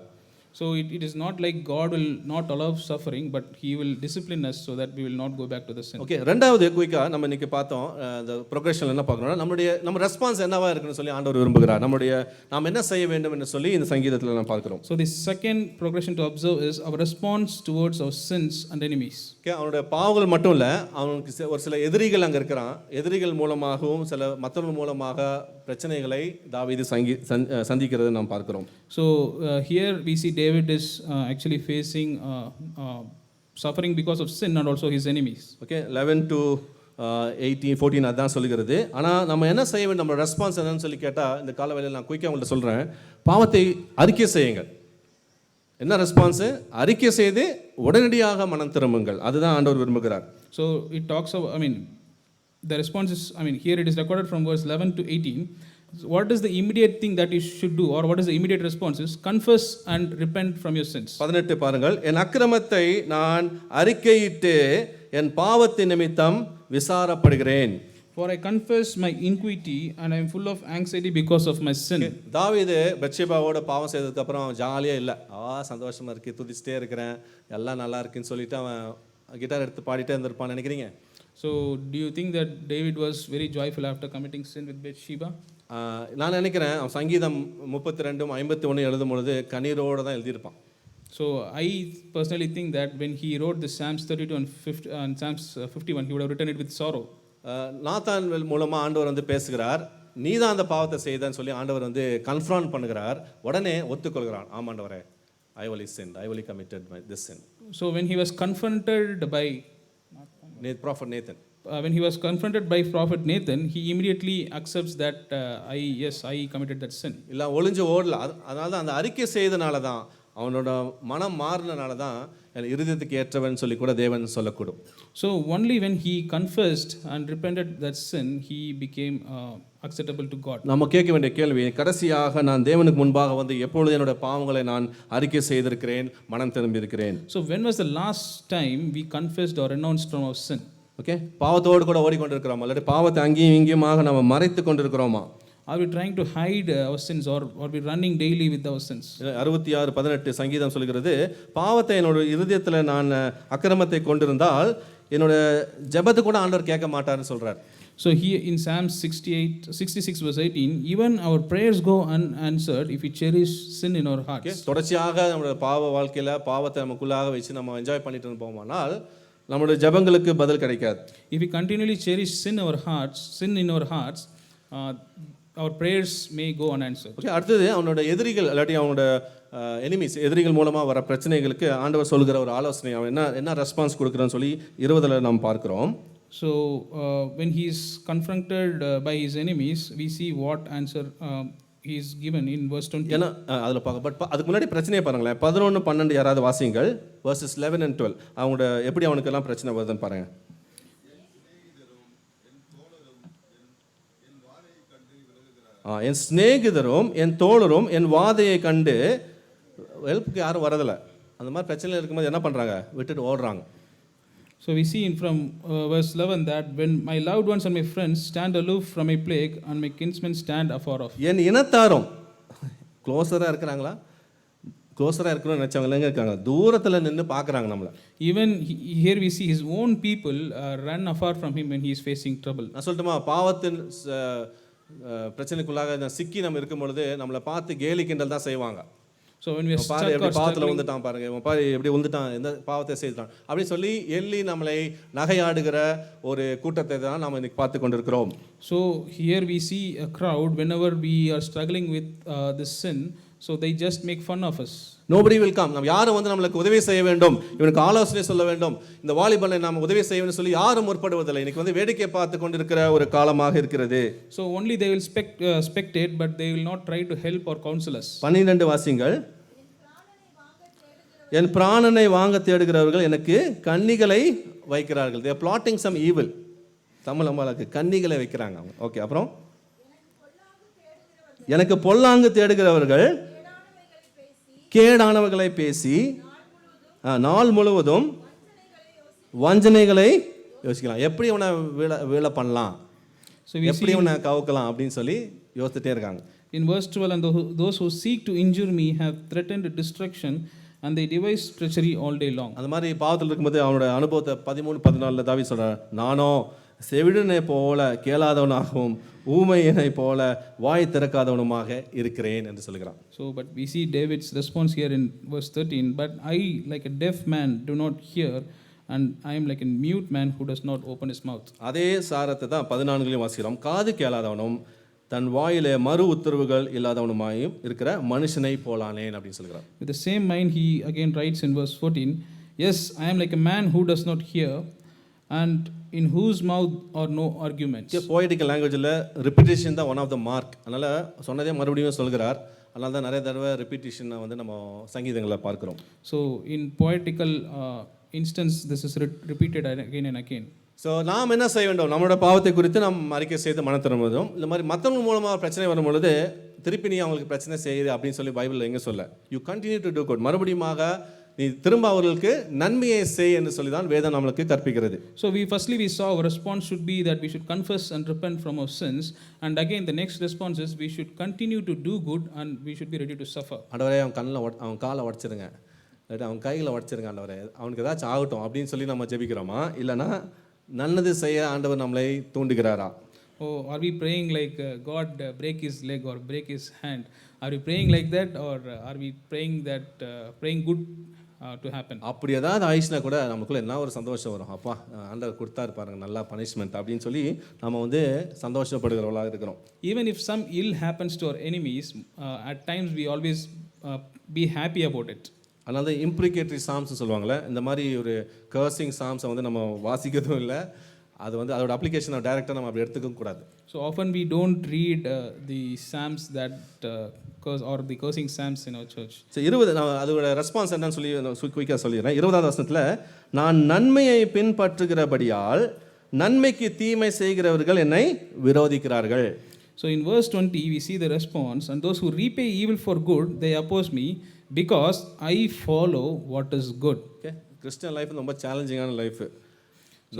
So it is not like God will not allow suffering, but He will discipline us so that we will not go back to the sin. Okay, ரெண்டாவது குயிக்காக நம்ம இன்னைக்கு பார்த்தோம், இந்த ப்ரோக்ரஷனில் என்ன பார்க்கணும்னா நம்ம ரெஸ்பான்ஸ் என்னவா இருக்குன்னு சொல்லி ஆண்டவர் விரும்புகிறார். நாம் என்ன செய்ய வேண்டும் என்று சொல்லி இந்த சங்கீதத்தில் நம்ம பார்க்கிறோம். So the second progression to observe is our response towards our sins and enemies. Okay, அவனுடைய பாவங்கள் மட்டும் இல்லை, அவனுக்கு ஒரு சில எதிரிகள் அங்கே இருக்கிறான். எதிரிகள் மூலமாகவும் சில மற்றவர்கள் மூலமாக பிரச்சனைகளை தாவீது சந்திக்கிறதை நாம் பார்க்கிறோம். So here we see David is actually facing suffering because of sin and also his enemies. Okay, 11 to 18, 14 அதான் சொல்லுகிறது. ஆனால் நம்ம என்ன செய்ய வேண்டும், நம்ம ரெஸ்பான்ஸ் என்னன்னு சொல்லி கேட்டால், இந்த காலவேளையில் நான் குயிக்காக உங்கள்கிட்ட சொல்கிறேன், பாவத்தை அறிக்கை செய்யுங்கள். என்ன ரெஸ்பான்ஸு? அறிக்கை செய்து உடனடியாக மனம் திரும்புங்கள். அதுதான் ஆண்டவர் விரும்புகிறார். So it talks of, the response is, here it is recorded from verse 11 to 18. What is the immediate thing that you should do, or what is the immediate response is confess and repent from your sins. 18 பாருங்கள், என் அக்கிரமத்தை நான் அறிக்கையிட்டு என் பாவத்தின் நிமித்தம் விசாரப்படுகிறேன். For I confess my iniquity and I am full of anxiety because of my sin. தாவீது பத்ஷேபாவோட பாவம் செய்ததுக்கு அப்புறம் ஜாலியா இல்லை, சந்தோஷமா இருக்கு, துதிச்சிட்டே இருக்கிறேன், எல்லாம் நல்லா இருக்குன்னு சொல்லிட்டு அவன் கிட்டார் எடுத்து பாடிட்டே இருந்திருப்பான்னு நினைக்கிறீங்க? So do you think that David was very joyful after committing sin with Bathsheba? நான் நினைக்கிறேன் அவன் சங்கீதம் 32, 51 எழுதும் பொழுது கண்ணீரோடு தான் எழுதியிருப்பான். So I personally think that when he wrote the Psalms 32 and Psalms 51, he would have written it with sorrow. Nathan மூலமாக ஆண்டவர் வந்து பேசுகிறார், நீ தான் அந்த பாவத்தை செய்தான்னு சொல்லி ஆண்டவர் வந்து கன்ஃபர்ம் பண்ணுகிறார். உடனே ஒத்துக்கொள்கிறான், ஆமாண்டவரே, I only sinned, I only committed this sin. So when he was confronted by prophet Nathan, when he was confronted by prophet Nathan, he immediately accepts that I committed that sin. இல்லை ஒளிஞ்சு ஓடல. அதனால தான் அந்த அறிக்கை செய்தனால தான், அவனோட மனம் மாறினால தான் என் இருதயத்துக்கு ஏற்றவன் சொல்லி கூட தேவன் சொல்லக்கூடும். So only when he confessed and repented that sin, he became acceptable to God. நம்ம கேட்க வேண்டிய கேள்வி, கடைசியாக நான் தேவனுக்கு முன்பாக வந்து எப்பொழுது என்னோட பாவங்களை நான் அறிக்கை செய்திருக்கிறேன், மனம் திரும்பி இருக்கிறேன்? So when was the last time we confessed or renounced from our sin? Okay, பாவத்தோடு கூட ஓடிக்கொண்டிருக்கிறோமா, இல்லாட்டி பாவத்தை அங்கேயும் இங்கேயுமாக நம்ம மறைத்து கொண்டிருக்கிறோமா? Are we trying to hide our sins, or are we running daily with our sins? 66:18 சங்கீதம் சொல்கிறது, பாவத்தை என்னோட இருதயத்தில் நான் அக்கிரமத்தை கொண்டிருந்தால் என்னோட ஜெபத்தை கூட ஆண்டவர் கேட்க மாட்டார்னு சொல்றார். So here in Psalm 66 verse 18, even our prayers go unanswered if we cherish sin in our hearts. தொடர்ச்சியாக நம்மளோட பாவ வாழ்க்கையில் பாவத்தை நமக்குள்ளாக வச்சு நம்ம என்ஜாய் பண்ணிட்டு இருப்போமானால் நம்மளுடைய ஜெபங்களுக்கு பதில் கிடைக்காது. If we continually cherish sin in our hearts, our prayers may go unanswered. Okay, அடுத்தது அவனோட எதிரிகள் இல்லாட்டி அவனோட எனிமீஸ், எதிரிகள் மூலமாக வர பிரச்சனைகளுக்கு ஆண்டவர் சொல்கிற ஒரு ஆலோசனை, அவன் என்ன ரெஸ்பான்ஸ் கொடுக்குறான்னு சொல்லி 20 நாம் பார்க்கிறோம். So when he is confronted by his enemies, we see what answer he is given in verse 20. ஏன்னா அதில் பார்க்க, பட் அதுக்கு முன்னாடி பிரச்சனையை பாருங்களேன். 11-12 யாராவது வாசிங்கள், verses 11 and 12. அவங்களோட எப்படி அவனுக்கெல்லாம் பிரச்சனை வருதுன்னு பாருங்க. என் சிநேகிதரும் என் தோழரும் என் வாதையை கண்டு, ஹெல்ப்புக்கு யாரும் வரதில்லை. அந்த மாதிரி பிரச்சனையில் இருக்கும்போது என்ன பண்ணுறாங்க, விட்டுட்டு ஓடுறாங்க. So we see in from verse 11 that when my loved ones and my friends stand aloof from my plague and my kinsmen stand afar off. என் இனத்தாரும் க்ளோஸராக இருக்கிறாங்களா, க்ளோஸராக இருக்கணும்னு நினச்சவங்க எங்கே இருக்காங்க, தூரத்தில் நின்று பார்க்குறாங்க நம்மளை. Even here we see his own people run afar from him when he is facing trouble. நான் சொல்லட்டுமா, பாவத்தின் பிரச்சனைக்குள்ளாக சிக்கி நம்ம இருக்கும் பொழுது நம்மளை பார்த்து கேலி கிண்டல் தான் செய்வாங்க. So when we are stuck எப்படி or பாவத்தில் struggling, வந்துட்டான் பாருங்க, இவன் பாரு எப்படி வந்துட்டான், எந்த பாவத்தை செய்தான் அப்படின்னு சொல்லி எள்ளி நம்மளை நகையாடுகிற ஒரு கூட்டத்தை தான் நாம் இன்னைக்கு பார்த்து கொண்டிருக்கிறோம். so here we see a crowd whenever we are struggling with this sin, so they just make fun of us. Nobody will come. நம்ம யாரும் வந்து நம்மளுக்கு உதவி செய்ய வேண்டும், இவனுக்கு ஆலோசனை சொல்ல வேண்டும், இந்த வாலிபனை நாம் உதவி செய்ய வேண்டும் சொல்லி யாரும் முற்படுவதில்லை. இன்னைக்கு வந்து வேடிக்கை பார்த்து கொண்டிருக்கிற ஒரு காலமாக இருக்கிறது. So only they will spectate, but they will not try to help or counsel us. 12 வாசிங்கள். என் பிராணனை வாங்க தேடுகிறவர்கள் எனக்கு கன்னிகளை வைக்கிறார்கள். They are plotting some evil. Tamil நம்மளுக்கு கன்னிகளை வைக்கிறாங்க. ஓகே, அப்புறம் எனக்கு பொல்லாங்கு தேடுகிறவர்கள் கேடானவர்களை பேசி நாள் முழுவதும் வஞ்சனைகளை யோசிக்கலாம். எப்படி அவனை வீழ பண்ணலாம், எப்படி அவனை கவுக்கலாம் அப்படின்னு சொல்லி யோசிச்சுட்டே இருக்காங்க. In verse 12, and those who seek to injure me have threatened destruction, and they devise treachery all day long. அந்த மாதிரி பாவத்தில் இருக்கும்போது அவனோட அனுபவத்தை 13-14 தாவீது சொல்றார், நானோ செவிடனை போல கேளாதவனாகவும் ஊமையனை போல வாய் திறக்காதவனுமாக இருக்கிறேன் என்று சொல்கிறான். So but we see David's response here in verse 13, but I like a deaf man do not hear, and I am like a mute man who does not open his mouth. அதே சாரத்தை தான் 14 வாசிக்கிறோம். காது கேளாதவனும் தன் வாயிலே மறு உத்தரவுகள் இல்லாதவனுமாயும் இருக்கிற மனுஷனை போலானேன் அப்படின்னு சொல்கிறான். With the same mind he again writes in verse 14, yes, I am like a man who does not hear, and in whose mouth are no arguments. போய்டிக்கல் லாங்குவேஜில் ரிப்பீட்டேஷன் தான் ஒன் ஆஃப் த மார்க். அதனால் சொன்னதே மறுபடியும் சொல்கிறார். அதனால தான் நிறைய தடவை ரிப்பீட்டேஷனை வந்து நம்ம சங்கீதங்களை பார்க்குறோம். So in poetical instance this is repeated again and again. So நாம் என்ன செய்ய வேண்டும், நம்மளோட பாவத்தை குறித்து நாம் அறிக்கை செய்து மனம் திரும்புவதும், இந்த மாதிரி மற்றவங்க மூலமாக பிரச்சனை வரும் பொழுது திருப்பி நீ அவங்களுக்கு பிரச்சனை செய்யுது அப்படின்னு சொல்லி பைபிளில் எங்கே சொல்ல, you continue to do good, மறுபடியுமாக நீ திரும்ப அவர்களுக்கு நன்மையை செய் என்று சொல்லி தான் வேதம் நம்மளுக்கு கற்பிக்கிறது. So we saw our response should be that we should confess and repent from our sins, and again the next response is we should continue to do good and we should be ready to suffer. ஆண்டவரே அவன் கண்ணில் அவன் காலை உடச்சிருங்க, இல்லாட்டி அவன் கைகளை உடச்சிருங்க ஆண்டவரே, அவனுக்கு ஏதாச்சும் ஆகட்டும் அப்படின்னு சொல்லி நம்ம ஜெபிக்கிறோமா, இல்லைனா நல்லது செய்ய ஆண்டவர் நம்மளை தூண்டுகிறாரா? Oh, are we praying like God break his leg or break his hand? Are we praying like that, or are we praying that praying good to happen? அப்படி ஏதாவது ஆயிடுச்சுனா கூட நமக்குள்ள என்ன ஒரு சந்தோஷம் வரும், அப்பா ஆண்டவர் கொடுத்தாரு பாருங்க நல்லா பனிஷ்மெண்ட் அப்படின்னு சொல்லி நம்ம வந்து சந்தோஷப்படுகிறவர்களாக இருக்கிறோம். Even if some ill happens to our enemies, at times we always be happy about it. அதனால தான் இம்ப்ரிகேட்டரி சாம்ஸ்னு சொல்லுவாங்கள்ல, இந்த மாதிரி ஒரு கர்சிங் சாம்ஸை வந்து நம்ம வாசிக்கிறதும் இல்லை, அது வந்து அதோட அப்ளிகேஷனை டைரெக்டாக நம்ம அப்படி எடுத்துக்க கூடாது. So often we don't read the psalms that curse or the cursing psalms in our church. சரி 20 நான் அதோட ரெஸ்பான்ஸ் என்னன்னு சொல்லி குயிக்காக சொல்லிடுறேன். 20வது வசனத்தில் நான் நன்மையை பின்பற்றுகிறபடியால் நன்மைக்கு தீமை செய்கிறவர்கள் என்னை விரோதிக்கிறார்கள். So in verse 20 we see the response, and those who repay evil for good they oppose me because I follow what is good. Okay, Christian life ரொம்ப சேலஞ்சிங்கான லைஃப்.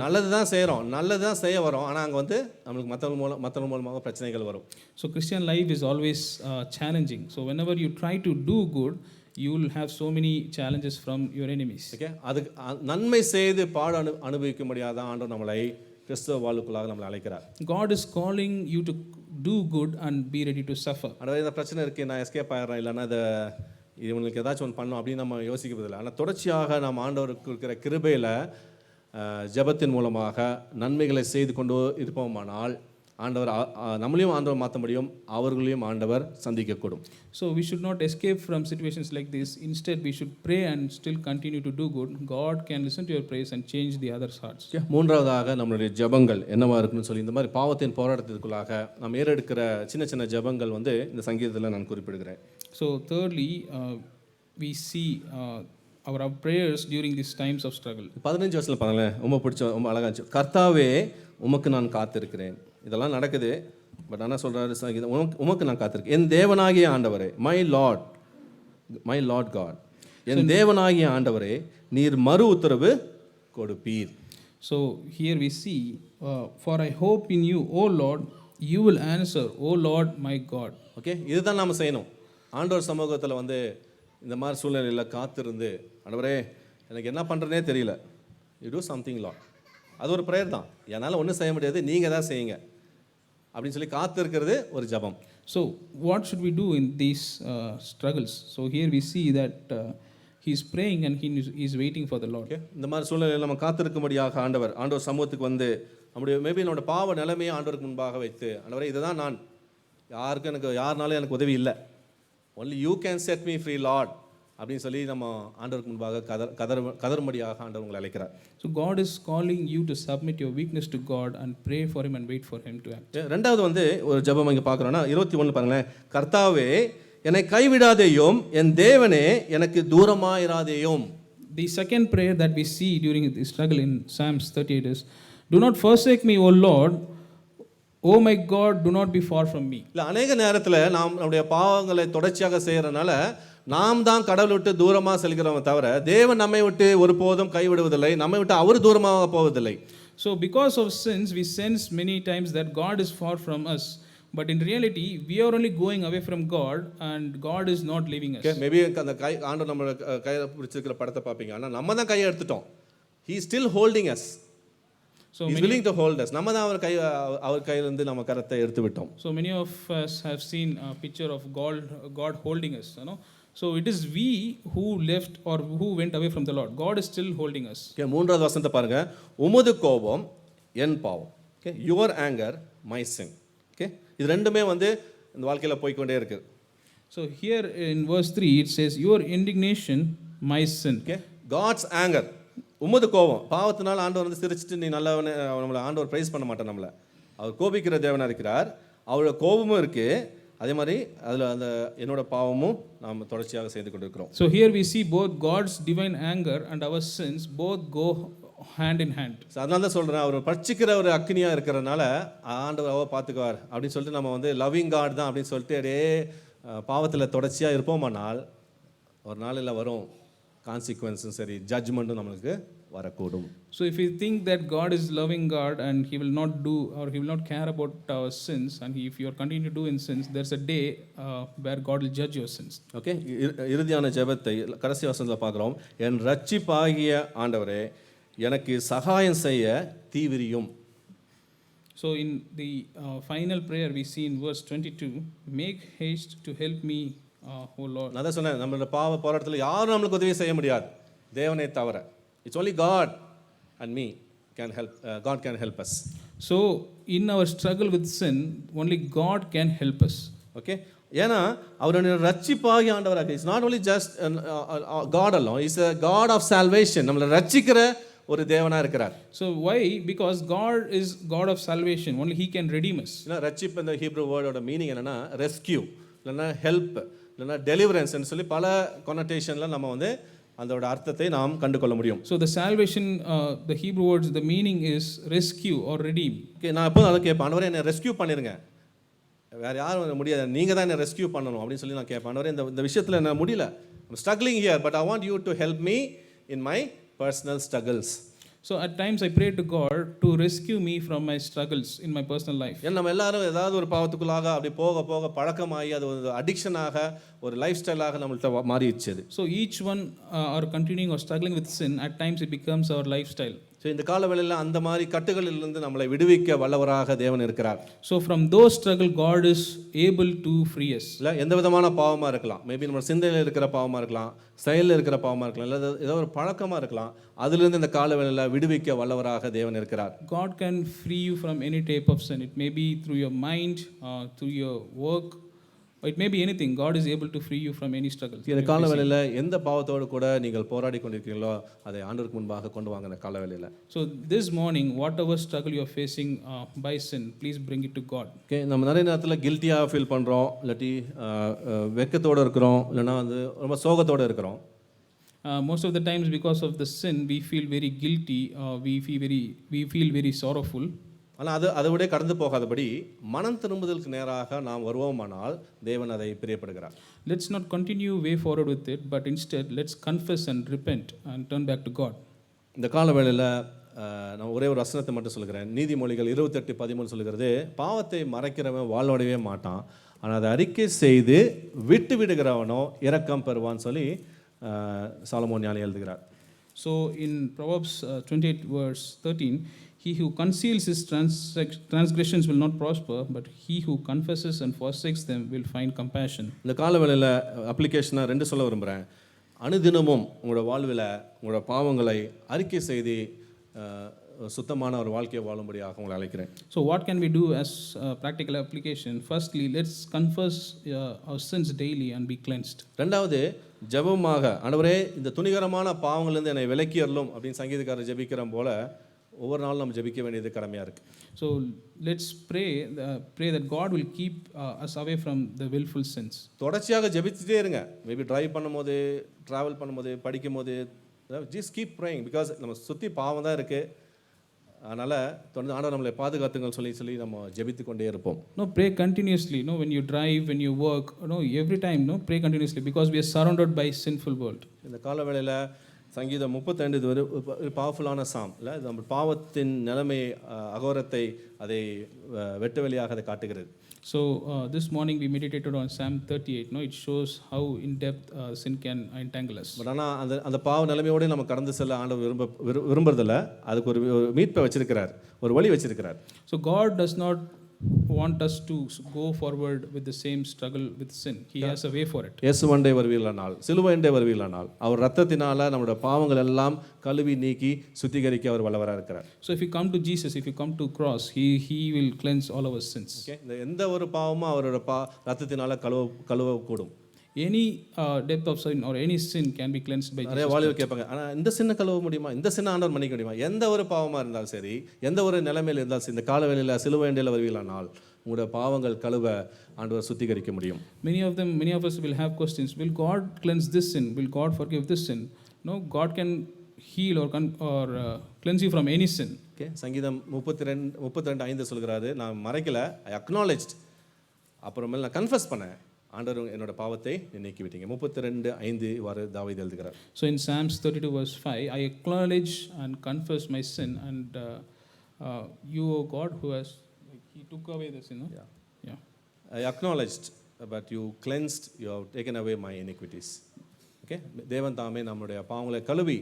நல்லது தான் செய்கிறோம், நல்லது தான் செய்ய வரோம், ஆனால் அங்கே வந்து நம்மளுக்கு மற்றவங்க மூலமாக பிரச்சனைகள் வரும். So Christian life is always challenging. So whenever you try to do good, you will have so many challenges from your enemies. Okay, அதுக்கு நன்மை செய்து பாடு அனுபவிக்க முடியாத ஆண்டவர் நம்மளை கிறிஸ்தவ வாழ்வுக்குள்ளாக நம்மளை அழைக்கிறார். God is calling you to do good and be ready to suffer. ஆனால் இந்த பிரச்சனை இருக்குது, நான் எஸ்கேப் ஆகிடுறேன், இல்லைன்னா அதை இவங்களுக்கு ஏதாச்சும் ஒன்று பண்ணணும் அப்படின்னு நம்ம யோசிக்கிறதில்லை. ஆனால் தொடர்ச்சியாக நம்ம ஆண்டவருக்கு இருக்கிற கிருபையில் ஜெபத்தின் மூலமாக நன்மைகளை செய்து கொண்டு இருப்போமானால் ஆண்டவர் நம்மளையும் ஆண்டவர் மாற்ற முடியும், அவர்களையும் ஆண்டவர் சந்திக்கக்கூடும். So we should not escape from situations like this. Instead we should pray and still continue to do good. God can listen to your prayers and change the others' hearts. மூன்றாவதாக நம்மளுடைய ஜெபங்கள் என்னவா இருக்குன்னு சொல்லி இந்த மாதிரி பாவத்தின் போராட்டத்திற்குள்ளாக நாம் ஏறெடுக்கிற சின்ன சின்ன ஜெபங்கள் வந்து இந்த சங்கீதத்தில் நான் குறிப்பிடுகிறேன். So thirdly we see our prayers during these times of struggle. 15 வருஷத்துல பாருங்களேன், ரொம்ப பிடிச்ச ரொம்ப அழகா இருந்துச்சு. கர்த்தாவே உமக்கு நான் காத்திருக்கிறேன். இதெல்லாம் நடக்குது, பட் ஆனால் சொல்கிறாரு உமக்கு நான் காத்திருக்கேன். என் தேவனாகிய ஆண்டவரே, மை லார்ட் காட், என் தேவனாகிய ஆண்டவரே நீர் மறு உத்தரவு கொடுப்பீர். So here we see for I hope in you O Lord, you will answer O Lord my God. Okay, இதுதான் நாம் செய்யணும். ஆண்டவர் சமூகத்தில் வந்து இந்த மாதிரி சூழ்நிலையில் காத்திருந்து, ஆண்டவரே எனக்கு என்ன பண்ணுறதுனே தெரியல, யூ டூ சம்திங் லார்ட். அது ஒரு ப்ரேயர் தான். என்னால் ஒன்றும் செய்ய முடியாது, நீங்கள் தான் செய்யுங்க அப்படின்னு சொல்லி காத்திருக்கிறது ஒரு ஜபம். So what should we do in these struggles? So here we see that he is praying and he is waiting for the Lord. Okay, இந்த மாதிரி சூழ்நிலையில் நம்ம காத்திருக்கும்படியாக ஆண்டவர் சமூகத்துக்கு வந்து நம்முடைய மேபி நம்மளோட பாவ நிலைமையை ஆண்டவருக்கு முன்பாக வைத்து, ஆண்டவரே இதுதான் நான், யாருனாலும் எனக்கு உதவி இல்லை, only you can set me free Lord அப்படின்னு சொல்லி நம்ம ஆண்டவருக்கு முன்பாக கதறும்படியாக ஆண்டவர் உங்களை அழைக்கிறார். So God is calling you to submit your weakness to God and pray for him and wait for him to act. ரெண்டாவது வந்து ஒரு ஜெபம் இங்கே பார்க்குறோன்னா 21 பாருங்களேன். கர்த்தாவே என்னை கைவிடாதேயும், என் தேவனே எனக்கு தூரமாயிராதேயும். The second prayer that we see during the struggle in Psalms 38 is, do not forsake me O Lord, O my God, do not be far from me. இல்லை, அநேக நேரத்தில் நாம் நம்முடைய பாவங்களை தொடர்ச்சியாக செய்கிறனால நாம் தான் கடவுளை விட்டு தூரமாக செல்கிறோம் தவிர தேவன் நம்மை விட்டு ஒருபோதும் கைவிடுவதில்லை, நம்மை விட்டு அவர் தூரமாக போவதில்லை. So because of sins we sense many times that God is far from us, but in reality we are only going away from God and God is not leaving us. Maybe அந்த ஆண்டவர் நம்ம கையை பிடிச்சிருக்கிற படத்தை பார்ப்பீங்க, ஆனால் நம்ம தான் கையை எடுத்துட்டோம். He is still holding us. So he is willing to hold us. நம்ம தான் அவர் கையிலிருந்து நம்ம கரத்தை எடுத்து விட்டோம். So many of us have seen a picture of God holding us, you know. So it is we who left or who went away from the Lord. God is still holding us. Okay, மூன்றாவது வசனத்தை பாருங்க. உமது கோபம் என் பாவம். Okay, your anger my sin. Okay, இது ரெண்டுமே வந்து இந்த வாழ்க்கையில போய் கொண்டே இருக்கு. So here in verse 3 it says your indignation my sin. Okay, God's anger, உமது கோபம், பாவத்தினால ஆண்டவர் வந்து சிரிச்சிட்டு நீ நல்லவனே, நம்மளை ஆண்டவர் பிரைஸ் பண்ண மாட்டேன், நம்மளை அவர் கோபிக்கிற தேவனாக இருக்கிறார். அவரோட கோபமும் இருக்கு, அதே மாதிரி அதில் அந்த என்னோட பாவமும் நாம் தொடர்ச்சியாக செய்து கொண்டிருக்கிறோம். So here we see both God's divine anger and our sins both go hand in hand. அதனால தான் சொல்கிறேன், அவர் பட்சிக்கிற ஒரு அக்னியாக இருக்கிறனால ஆண்டவர் அவ பார்த்துக்குவார் அப்படின்னு சொல்லிட்டு நம்ம வந்து லவ்விங் காட் தான் அப்படின்னு சொல்லிட்டு அப்படியே பாவத்தில் தொடர்ச்சியாக இருப்போமானால் ஒரு நாளில் வரும் கான்சிக்வன்ஸும் சரி, ஜட்ஜ்மெண்ட்டும் நம்மளுக்கு வரக்கூடும். So if you think that God is loving God and he will not do or he will not care about our sins, and if you are continuing to do in sins, there's a day where God will judge your sins. Okay, இறுதியான ஜெபத்தை கடைசி வசனத்தில் பார்க்குறோம். என் ரட்சிப்பாகிய ஆண்டவரே எனக்கு சகாயம் செய்ய தீவிரியும். So in the final prayer we see in verse 22, make haste to help me O Lord. நான் தான் சொன்னேன், நம்மளோட பாவ போராட்டத்தில் யாரும் நம்மளுக்கு உதவி செய்ய முடியாது தேவனை தவிர. It's only God and me can help. God can help us. So in our struggle with sin, only God can help us. Okay, ஏன்னா அவருடைய ரட்சிப்பாகி ஆண்டவராக, it's not only just God alone, is a God of salvation. நம்மளை ரட்சிக்கிற ஒரு தேவனா இருக்கிறார். So why? Because God is God of salvation. Only He can redeem us. ஏன்னா ரட்சிப்பு இந்த ஹீப்ரு வேர்டோட மீனிங் என்னன்னா ரெஸ்கியூ, இல்லைன்னா ஹெல்ப், இல்லைன்னா டெலிவரன்ஸ்னு சொல்லி பல கொனோட்டேஷனில் நம்ம வந்து அதோட அர்த்தத்தை நாம் கண்டு கொள்ள முடியும். So the salvation, the Hebrew words, the meaning is rescue or redeem. Okay, நான் எப்போதும் அதை கேட்பேன், ஆண்டவரே என்னை ரெஸ்கியூ பண்ணிருங்க, வேறு யாரும் முடியாது, நீங்கள் தான் என்னை ரெஸ்கியூ பண்ணணும் அப்படின்னு சொல்லி நான் கேட்பேன். ஆண்டவரே இந்த விஷயத்தில் என்ன முடியல, I'm struggling here, but I want you to help me in my personal struggles. So at times I pray to God to rescue me from my struggles in my personal life. ஏன்னா நம்ம எல்லாரும் ஏதாவது ஒரு பாவத்துக்குள்ளாக அப்படி போக போக பழக்கமாகி அது ஒரு அடிக்ஷனாக, ஒரு லைஃப் ஸ்டைலாக நம்மள்ட்ட மாறிடுச்சு. So each one are continuing or struggling with sin. At times it becomes our lifestyle. So இந்த காலவேளையில் அந்த மாதிரி கட்டுகளிலிருந்து நம்மளை விடுவிக்க வல்லவராக தேவன் இருக்கிறார். So from those struggle God is able to free us. இல்லை எந்த விதமான பாவமாக இருக்கலாம், மேபி நம்ம சிந்தையில் இருக்கிற பாவமாக இருக்கலாம், செயலில் இருக்கிற பாவமாக இருக்கலாம், இல்லை ஏதோ ஒரு பழக்கமாக இருக்கலாம், அதிலிருந்து இந்த காலவேளையில் விடுவிக்க வல்லவராக தேவன் இருக்கிறார். God can free you from any type of sin. It may be through your mind, through your work, or it may be anything. God is able to free you from any struggles. இந்த காலவேளையில் எந்த பாவத்தோடு கூட நீங்கள் போராடி கொண்டிருக்கீங்களோ அதை ஆண்டவருக்கு முன்பாக கொண்டு வாங்க. இந்த காலவேளையில் So this morning, whatever struggle you are facing by sin, please bring it to God. Okay, நம்ம நிறைய நேரத்தில் கில்ட்டியாக ஃபீல் பண்ணுறோம், இல்லாட்டி வெக்கத்தோடு இருக்கிறோம், இல்லைன்னா வந்து ரொம்ப சோகத்தோடு இருக்கிறோம். Most of the times because of the sin we feel very guilty, we feel very sorrowful. ஆனால் அதை விட கடந்து போகாதபடி மனம் திரும்புதலுக்கு நேராக நாம் வருவோமானால் தேவன் அதை பிரியப்படுகிறார். Let's not continue way forward with it, but instead let's confess and repent and turn back to God. இந்த காலவேளையில் நான் ஒரே ஒரு வசனத்தை மட்டும் சொல்கிறேன். நீதிமொழிகள் 28:13 சொல்கிறது, பாவத்தை மறைக்கிறவன் வாழ்வடையவே மாட்டான், ஆனால் அதை அறிக்கை செய்து விட்டு விடுகிறவனோ இரக்கம் பெறுவான்னு சொல்லி சாலமோன் ஞானி எழுதுகிறார். So in Proverbs 28:13, he who conceals his transgressions will not prosper, but he who confesses and forsakes them will find compassion. இந்த காலவேளையில் அப்ளிகேஷனாக 2 சொல்ல விரும்புகிறேன். அனுதினமும் உங்களோட வாழ்வில் உங்களோட பாவங்களை அறிக்கை செய்து சுத்தமான ஒரு வாழ்க்கையை வாழும்படியாக உங்களை அழைக்கிறேன். So what can we do as practical application? Firstly, let's confess our sins daily and be cleansed. ரெண்டாவது, ஜெபமாக ஆண்டவரே இந்த துணிகரமான பாவங்களிலிருந்து என்னை விலக்கி அருளும் அப்படின்னு சங்கீதக்காரர் ஜெபிக்கிற போல ஒவ்வொரு நாளும் நம்ம ஜெபிக்க வேண்டியது கடமையாக இருக்குது. So let's pray that God will keep us away from the willful sins. தொடர்ச்சியாக ஜெபிச்சுட்டே இருங்க. மேபி டிரைவ் பண்ணும்போது, ட்ராவல் பண்ணும்போது, படிக்கும்போது, ஜஸ்ட் கீப் ப்ரேயிங். பிகாஸ் நம்ம சுற்றி பாவம் தான் இருக்குது, அதனால் தொடர்ந்து ஆண்டவர் நம்மளை பாதுகாத்துங்கள் சொல்லி நம்ம ஜெபித்து கொண்டே இருப்போம். No, pray continuously. No, when you drive, when you work, no, every time, no, pray continuously because we are surrounded by sinful world. இந்த காலவேளையில் சங்கீதம் 32 இது ஒரு பவர்ஃபுல்லான சாம் இல்லை, நம்ம பாவத்தின் நிலைமை அகோரத்தை அதை வெட்ட வெளியாக அதை காட்டுகிறது. So this morning we meditated on Psalm 38. No, it shows how in depth sin can entangle us. But ஆனால் அந்த பாவ நிலைமையோடு நம்ம கடந்து செல்ல ஆண்டவர் விரும்புறதில்ல. அதுக்கு ஒரு மீட்பை வச்சிருக்கிறார், ஒரு வழி வச்சிருக்கிறார். So God does not want us to go forward with the same struggle with sin. He has a way for it. இயேசுவண்டே வருவீர்களானால், சிலுவைண்டே வருவீர்களானால் அவர் ரத்தத்தினால நம்முடைய பாவங்கள் எல்லாம் கழுவி நீக்கி சுத்திகரிக்க அவர் வல்லவராக இருக்கிறார். So if you come to Jesus, if you come to cross, he will cleanse all our sins. Okay, இந்த எந்த ஒரு பாவமும் அவரோட ரத்தத்தினால கழுவ கூடும். Any depth of sin or any sin can be cleansed by Jesus. நிறைய வாலிபர் கேட்பாங்க, ஆனால் இந்த சின்ன கழுவ முடியுமா, இந்த சின்ன ஆண்டவர் மன்னிக்க முடியுமா? எந்த ஒரு பாவமாக இருந்தாலும் சரி, எந்த ஒரு நிலைமையில் இருந்தாலும் சரி, இந்த காலவேளையில் சிலுவைண்டேல வருவீர்களானால் உங்களுடைய பாவங்கள் கழுவ ஆண்டவர் சுத்திகரிக்க முடியும். Many of us will have questions. Will God cleanse this sin? Will God forgive this sin? No, God can heal or cleanse you from any sin. Okay, சங்கீதம் 32:5 சொல்கிறாரு, நான் மறைக்கல, ஐ அக்னாலேஜ்ட், அப்புறமேல நான் கன்ஃபஸ் பண்ணேன், ஆண்டவர் என்னோட பாவத்தை நீக்கி விட்டீங்க. 32:5 வாரு தாவீது எழுதுகிறார். So in Psalms 32:5, I acknowledge and confess my sin, and you, O God, he took away the sin. No? Yeah. I acknowledged, but you cleansed, you have taken away my iniquities. Okay, தேவன் தாமே நம்முடைய பாவங்களை கழுவி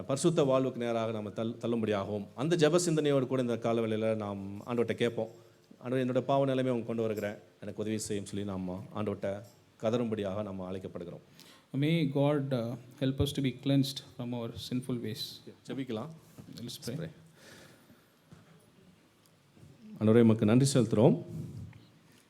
பரிசுத்த வாழ்வுக்கு நேராக நம்ம தள்ளும்படியாகவும் அந்த ஜெப சிந்தனையோடு கூட இந்த காலவேளையில் நாம் ஆண்டவர்கிட்ட கேட்போம். ஆண்டவர் என்னோட பாவ நிலைமை அவங்க கொண்டு வருகிறேன், எனக்கு உதவி செய்யும் சொல்லி நாம் ஆண்டவர்கிட்ட கதறும்படியாக நம்ம அழைக்கப்படுகிறோம். May God help us to be cleansed from our sinful ways. ஜெபிக்கலாம். Let's pray. ஆண்டவரே உமக்கு நன்றி செலுத்துகிறோம்.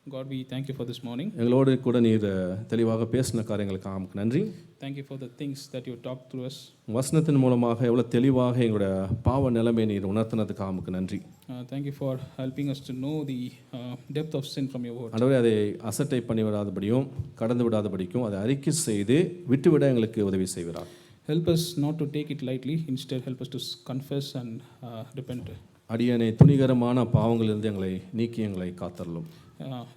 God, we thank you for this morning. எங்களோடு கூட நீர் தெளிவாக பேசின காரியங்களுக்காக உமக்கு நன்றி. Thank you for the things that you talked through us. வசனத்தின் மூலமாக எவ்வளோ தெளிவாக எங்களுடைய பாவ நிலைமை நீர் உணர்த்தினதுக்காக உமக்கு நன்றி. Thank you for helping us to know the depth of sin from your word. ஆண்டவரே, அதை அசட்டை பண்ணி விடாதபடியும் கடந்து விடாதபடிக்கும் அதை அறிக்கை செய்து விட்டுவிட எங்களுக்கு உதவி செய்கிறார். Help us not to take it lightly. Instead, help us to confess and repent. அடியனை துணிகரமான பாவங்களிலிருந்து எங்களை நீக்கி எங்களை காத்தருளும்.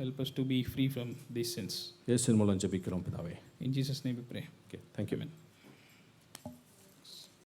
Help us to be free from these sins. இயேசுவின் மூலம் ஜெபிக்கிறோம் பிதாவே. In Jesus' name we pray. Okay, thank you. Amen.